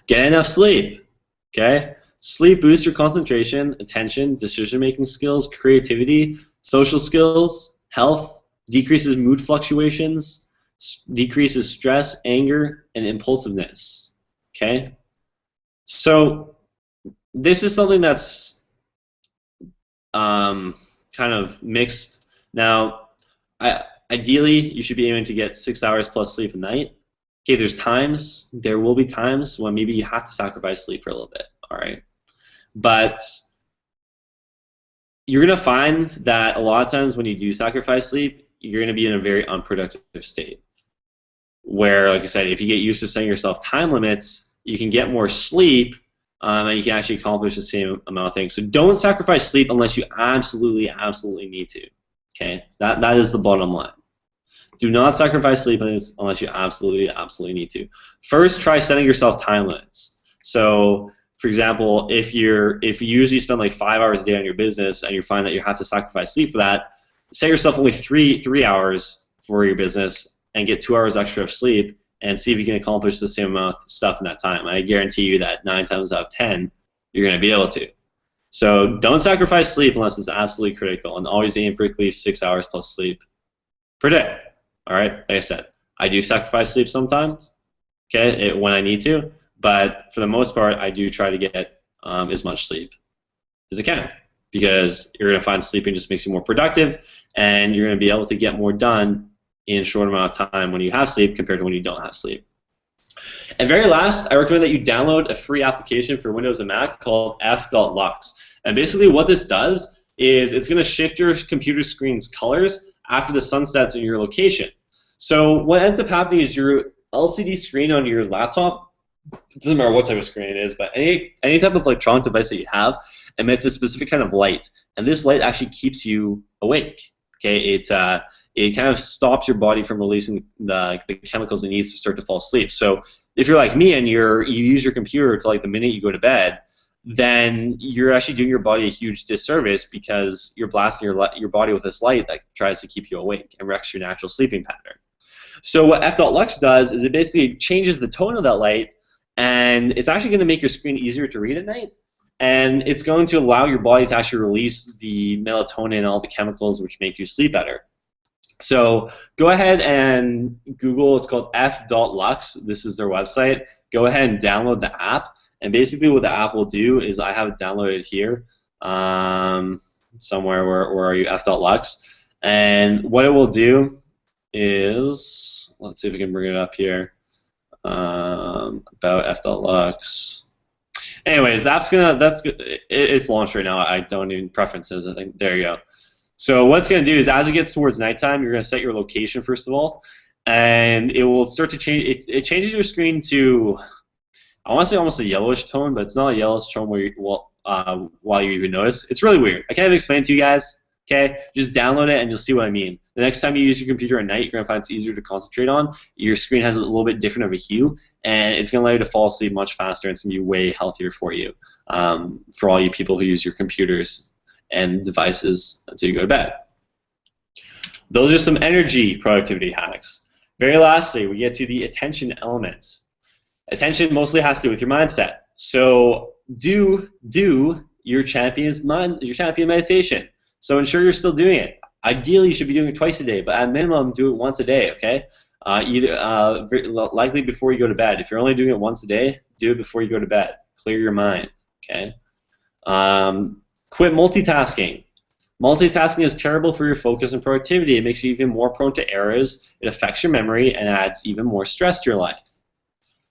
S1: Get enough sleep. Okay, sleep boosts your concentration, attention, decision-making skills, creativity, social skills, health, decreases mood fluctuations, decreases stress, anger, and impulsiveness. Okay, so this is something that's kind of mixed. Now, ideally, you should be aiming to get 6 hours plus sleep a night. Okay, there will be times when maybe you have to sacrifice sleep for a little bit, all right? But you're going to find that a lot of times when you do sacrifice sleep, you're going to be in a very unproductive state. Where, like I said, if you get used to setting yourself time limits, you can get more sleep, and you can actually accomplish the same amount of things. So don't sacrifice sleep unless you absolutely need to. Okay, that is the bottom line. Do not sacrifice sleep unless you absolutely need to. First, try setting yourself time limits. So, for example, if you usually spend like 5 hours a day on your business and you find that you have to sacrifice sleep for that, set yourself only three hours for your business and get 2 hours extra of sleep and see if you can accomplish the same amount of stuff in that time. I guarantee you that 9 times out of 10, you're going to be able to. So don't sacrifice sleep unless it's absolutely critical, and always aim for at least 6 hours plus sleep per day. All right, like I said, I do sacrifice sleep sometimes, okay, when I need to, but for the most part, I do try to get as much sleep as I can, because you're going to find sleeping just makes you more productive, and you're going to be able to get more done in a short amount of time when you have sleep compared to when you don't have sleep. And very last, I recommend that you download a free application for Windows and Mac called f.lux. And basically what this does is it's going to shift your computer screen's colors after the sun sets in your location. So what ends up happening is your LCD screen on your laptop, it doesn't matter what type of screen it is, but any type of electronic device that you have emits a specific kind of light, and this light actually keeps you awake. Okay, it kind of stops your body from releasing the chemicals it needs to start to fall asleep. So if you're like me and you use your computer to like the minute you go to bed, then you're actually doing your body a huge disservice, because you're blasting your body with this light that tries to keep you awake and wrecks your natural sleeping pattern. So what f.lux does is it basically changes the tone of that light, and it's actually going to make your screen easier to read at night, and it's going to allow your body to actually release the melatonin and all the chemicals which make you sleep better. So go ahead and Google, it's called f.lux, this is their website. Go ahead and download the app, and basically what the app will do is, I have it downloaded here somewhere, where are you, f.lux, and what it will do is, let's see if we can bring it up here, about f.lux. Anyways, the app's it's launched right now. I don't even preferences. I think there you go. So what it's gonna do is, as it gets towards nighttime, you're gonna set your location first of all, and it will start to change. It changes your screen to, I want to say almost a yellowish tone, but it's not a yellowish tone where while you even notice. It's really weird. I can't even explain it to you guys. Okay, just download it and you'll see what I mean. The next time you use your computer at night, you're gonna find it's easier to concentrate on. Your screen has a little bit different of a hue, and it's gonna allow you to fall asleep much faster, and it's gonna be way healthier for you, for all you people who use your computers and devices until you go to bed. Those are some energy productivity hacks. Very lastly, we get to the attention element. Attention mostly has to do with your mindset. So do your champion meditation. So ensure you're still doing it. Ideally, you should be doing it twice a day, but at minimum, do it once a day, okay? Likely before you go to bed. If you're only doing it once a day, do it before you go to bed. Clear your mind, okay? Quit multitasking. Multitasking is terrible for your focus and productivity. It makes you even more prone to errors. It affects your memory and adds even more stress to your life.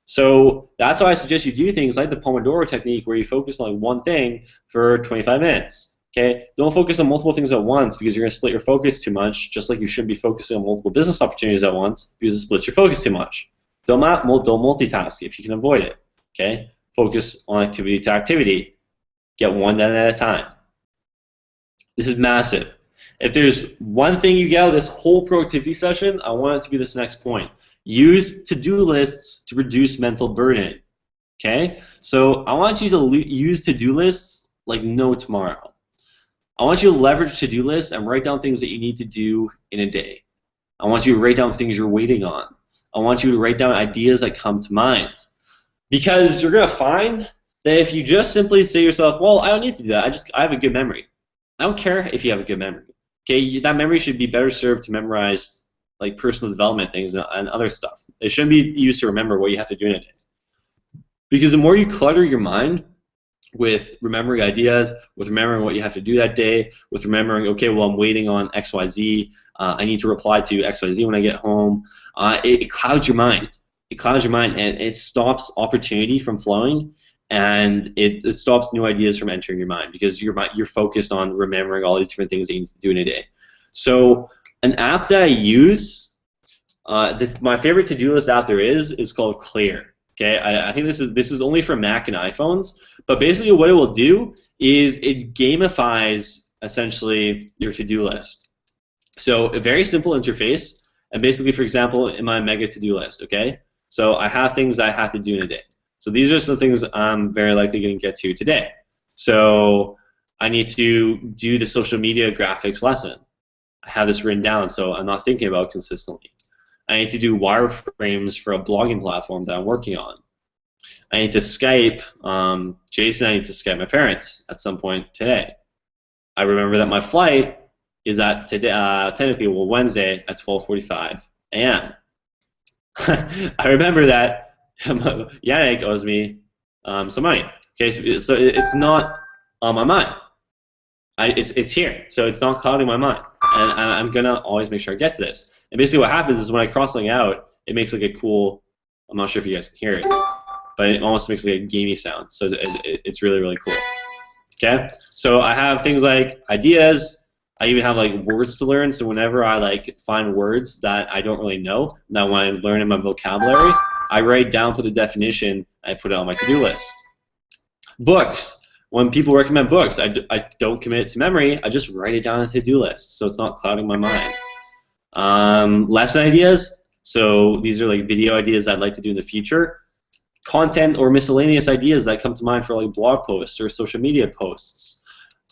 S1: So that's why I suggest you do things like the Pomodoro technique, where you focus on one thing for 25 minutes. Okay, don't focus on multiple things at once, because you're going to split your focus too much, just like you shouldn't be focusing on multiple business opportunities at once, because it splits your focus too much. Don't multitask if you can avoid it. Okay, focus on activity to activity. Get one done at a time. This is massive. If there's one thing you get out of this whole productivity session, I want it to be this next point. Use to-do lists to reduce mental burden. Okay, so I want you to use to-do lists like no tomorrow. I want you to leverage to-do lists and write down things that you need to do in a day. I want you to write down things you're waiting on. I want you to write down ideas that come to mind. Because you're going to find that if you just simply say to yourself, well, I don't need to do that, I have a good memory. I don't care if you have a good memory. Okay, that memory should be better served to memorize like personal development things and other stuff. It shouldn't be used to remember what you have to do in a day. Because the more you clutter your mind with remembering ideas, with remembering what you have to do that day, with remembering, okay, well, I'm waiting on XYZ, I need to reply to XYZ when I get home, it clouds your mind. It clouds your mind, and it stops opportunity from flowing, and it stops new ideas from entering your mind, because you're focused on remembering all these different things that you need to do in a day. So an app that I use, my favorite to-do list app there is called Clear. Okay, I think this is only for Mac and iPhones, but basically what it will do is it gamifies essentially your to-do list. So a very simple interface, and basically, for example, in my mega to-do list, okay? So I have things I have to do in a day. So these are some things I'm very likely going to get to today. So I need to do the social media graphics lesson. I have this written down, so I'm not thinking about it consistently. I need to do wireframes for a blogging platform that I'm working on. I need to Skype Jason. I need to Skype my parents at some point today. I remember that my flight is that today, technically, well, Wednesday at 12:45 a.m. I remember that Yannick owes me some money. Okay, so it's not on my mind. It's here, so it's not clouding my mind, and I'm gonna always make sure I get to this. And basically, what happens is when I cross something out, it makes like a cool. I'm not sure if you guys can hear it, but it almost makes like a gamey sound. So it's really, really cool. Okay, so I have things like ideas. I even have like words to learn. So whenever I like find words that I don't really know, that when I learn in my vocabulary, I write down, put the definition, I put it on my to-do list. Books. When people recommend books, I don't commit it to memory. I just write it down on a to-do list, so it's not clouding my mind. Lesson ideas. So these are like video ideas I'd like to do in the future. Content or miscellaneous ideas that come to mind for like blog posts or social media posts.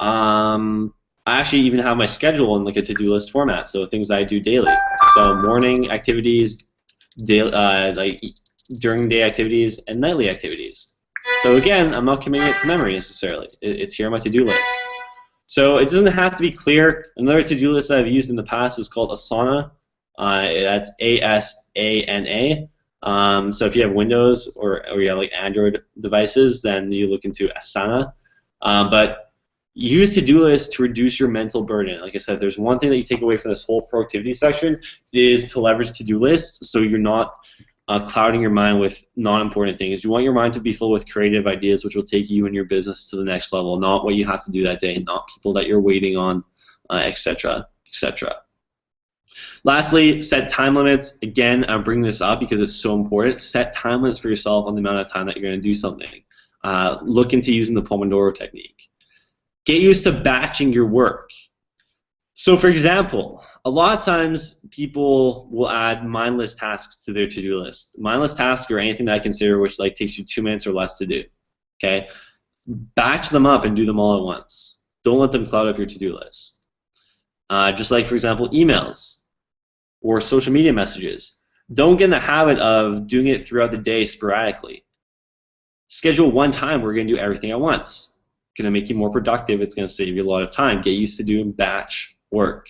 S1: I actually even have my schedule in like a to-do list format, so things that I do daily. So morning activities, like during day activities, and nightly activities. So again, I'm not committing it to memory necessarily. It's here on my to-do list. So it doesn't have to be clear. Another to-do list that I've used in the past is called Asana. That's ASANA. So if you have Windows or you have like Android devices, then you look into Asana. But use to-do lists to reduce your mental burden. Like I said, there's one thing that you take away from this whole productivity section is to leverage to-do lists so you're not clouding your mind with non-important things. You want your mind to be filled with creative ideas which will take you and your business to the next level, not what you have to do that day, not people that you're waiting on, etc., etc. Lastly, set time limits. Again, I'm bringing this up because it's so important. Set time limits for yourself on the amount of time that you're going to do something. Look into using the Pomodoro technique. Get used to batching your work. So for example, a lot of times people will add mindless tasks to their to-do list. Mindless tasks are anything that I consider which like takes you 2 minutes or less to do. Okay? Batch them up and do them all at once. Don't let them cloud up your to-do list. Just like, for example, emails or social media messages. Don't get in the habit of doing it throughout the day sporadically. Schedule one time where you're going to do everything at once. It's going to make you more productive. It's going to save you a lot of time. Get used to doing batch work.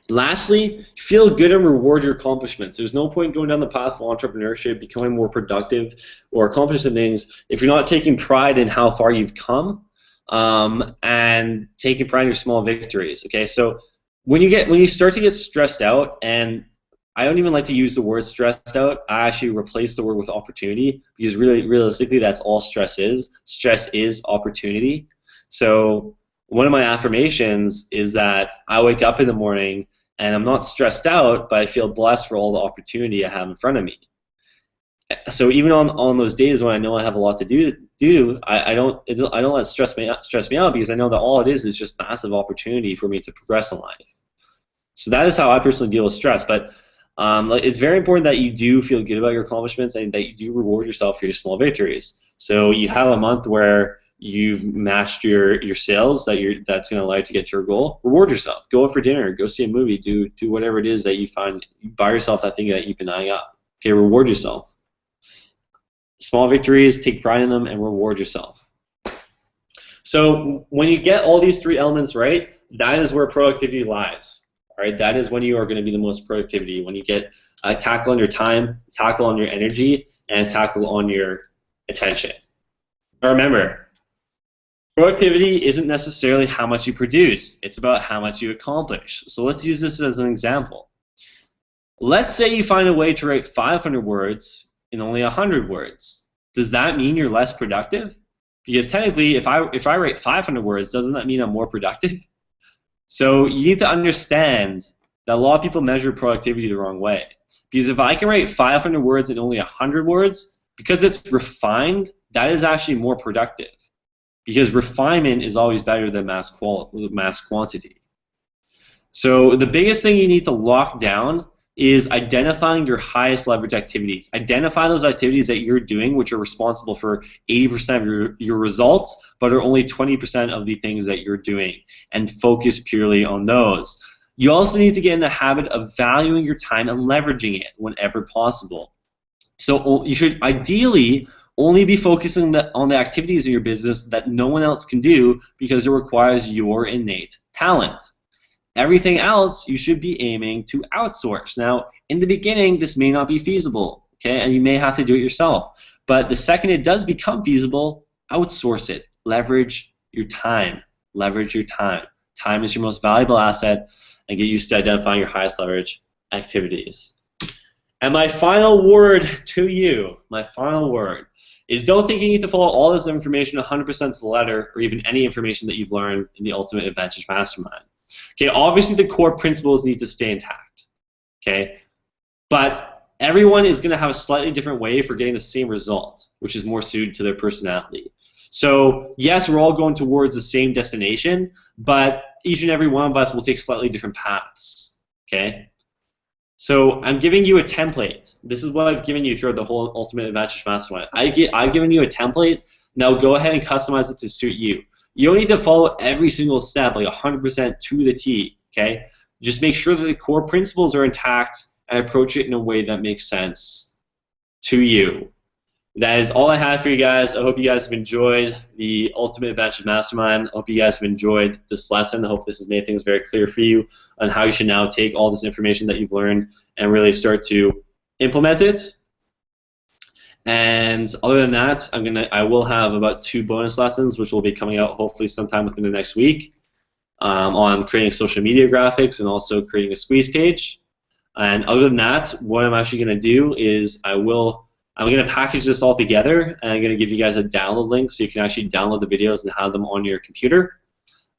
S1: Lastly, feel good and reward your accomplishments. There's no point going down the path of entrepreneurship, becoming more productive, or accomplishing things if you're not taking pride in how far you've come and taking pride in your small victories. Okay, so when you start to get stressed out, and I don't even like to use the word stressed out, I actually replace the word with opportunity, because really, realistically, that's all stress is. Stress is opportunity. So one of my affirmations is that I wake up in the morning and I'm not stressed out, but I feel blessed for all the opportunity I have in front of me. So even on those days when I know I have a lot to do, I don't let it stress me out because I know that all it is just massive opportunity for me to progress in life. So that is how I personally deal with stress. But it's very important that you do feel good about your accomplishments and that you do reward yourself for your small victories. So you have a month where you've matched your sales that's going to allow you to get to your goal. Reward yourself. Go out for dinner. Go see a movie. Do whatever it is that you find. Buy yourself that thing that you've been eyeing up. Okay, reward yourself. Small victories, take pride in them, and reward yourself. So when you get all these three elements right, that is where productivity lies. All right, that is when you are going to be the most productivity. When you get a tackle on your time, tackle on your energy, and tackle on your attention. But remember, productivity isn't necessarily how much you produce. It's about how much you accomplish. So let's use this as an example. Let's say you find a way to write 500 words in only 100 words. Does that mean you're less productive? Because technically, if I write 500 words, doesn't that mean I'm more productive? So you need to understand that a lot of people measure productivity the wrong way. Because if I can write 500 words in only 100 words, because it's refined, that is actually more productive. Because refinement is always better than mass quantity. So the biggest thing you need to lock down is identifying your highest leverage activities. Identify those activities that you're doing which are responsible for 80% of your results, but are only 20% of the things that you're doing, and focus purely on those. You also need to get in the habit of valuing your time and leveraging it whenever possible. So you should ideally only be focusing on the activities in your business that no one else can do because it requires your innate talent.
S2: talent. Everything else you should be aiming to outsource. Now, in the beginning, this may not be feasible, okay, and you may have to do it yourself. But the second it does become feasible, outsource it. Leverage your time. Leverage your time. Time is your most valuable asset, and get used to identifying your highest leverage activities. And my final word to you, my final word, is don't think you need to follow all this information 100% to the letter, or even any information that you've learned in the Ultimate Advantage Mastermind. Okay, obviously the core principles need to stay intact. Okay, but everyone is going to have a slightly different way for getting the same result, which is more suited to their personality. So yes, we're all going towards the same destination, but each and every one of us will take slightly different paths. Okay. So I'm giving you a template. This is what I've given you throughout the whole Ultimate Advantage Mastermind. I've given you a template. Now go ahead and customize it to suit you. You don't need to follow every single step like 100% to the T. Okay? Just make sure that the core principles are intact and approach it in a way that makes sense to you. That is all I have for you guys. I hope you guys have enjoyed the Ultimate Advantage Mastermind. I hope you guys have enjoyed this lesson. I hope this has made things very clear for you on how you should now take all this information that you've learned and really start to implement it. And other than that, I will have about 2 bonus lessons, which will be coming out hopefully sometime within the next week, on creating social media graphics and also creating a squeeze page. And other than that, what I'm actually going to do is I'm going to package this all together, and I'm going to give you guys a download link so you can actually download the videos and have them on your computer.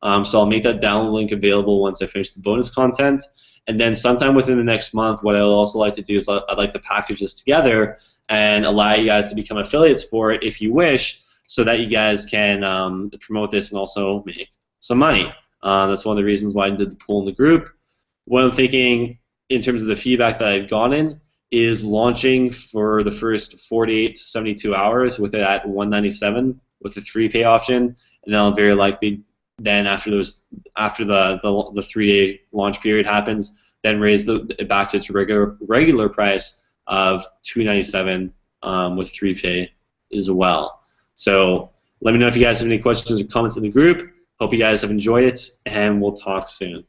S2: So I'll make that download link available once I finish the bonus content. And then sometime within the next month, what I'll also like to do is I'd like to package this together and allow you guys to become affiliates for it if you wish, so that you guys can promote this and also make some money. That's one of the reasons why I did the pool in the group. What I'm thinking in terms of the feedback that I've gotten is launching for the first 48 to 72 hours with it at $197 with the 3-pay option, and then I'll very likely then after the 3-day launch period happens, then raise it back to its regular price of $297 with 3-pay as well. So let me know if you guys have any questions or comments in the group. Hope you guys have enjoyed it, and we'll talk soon.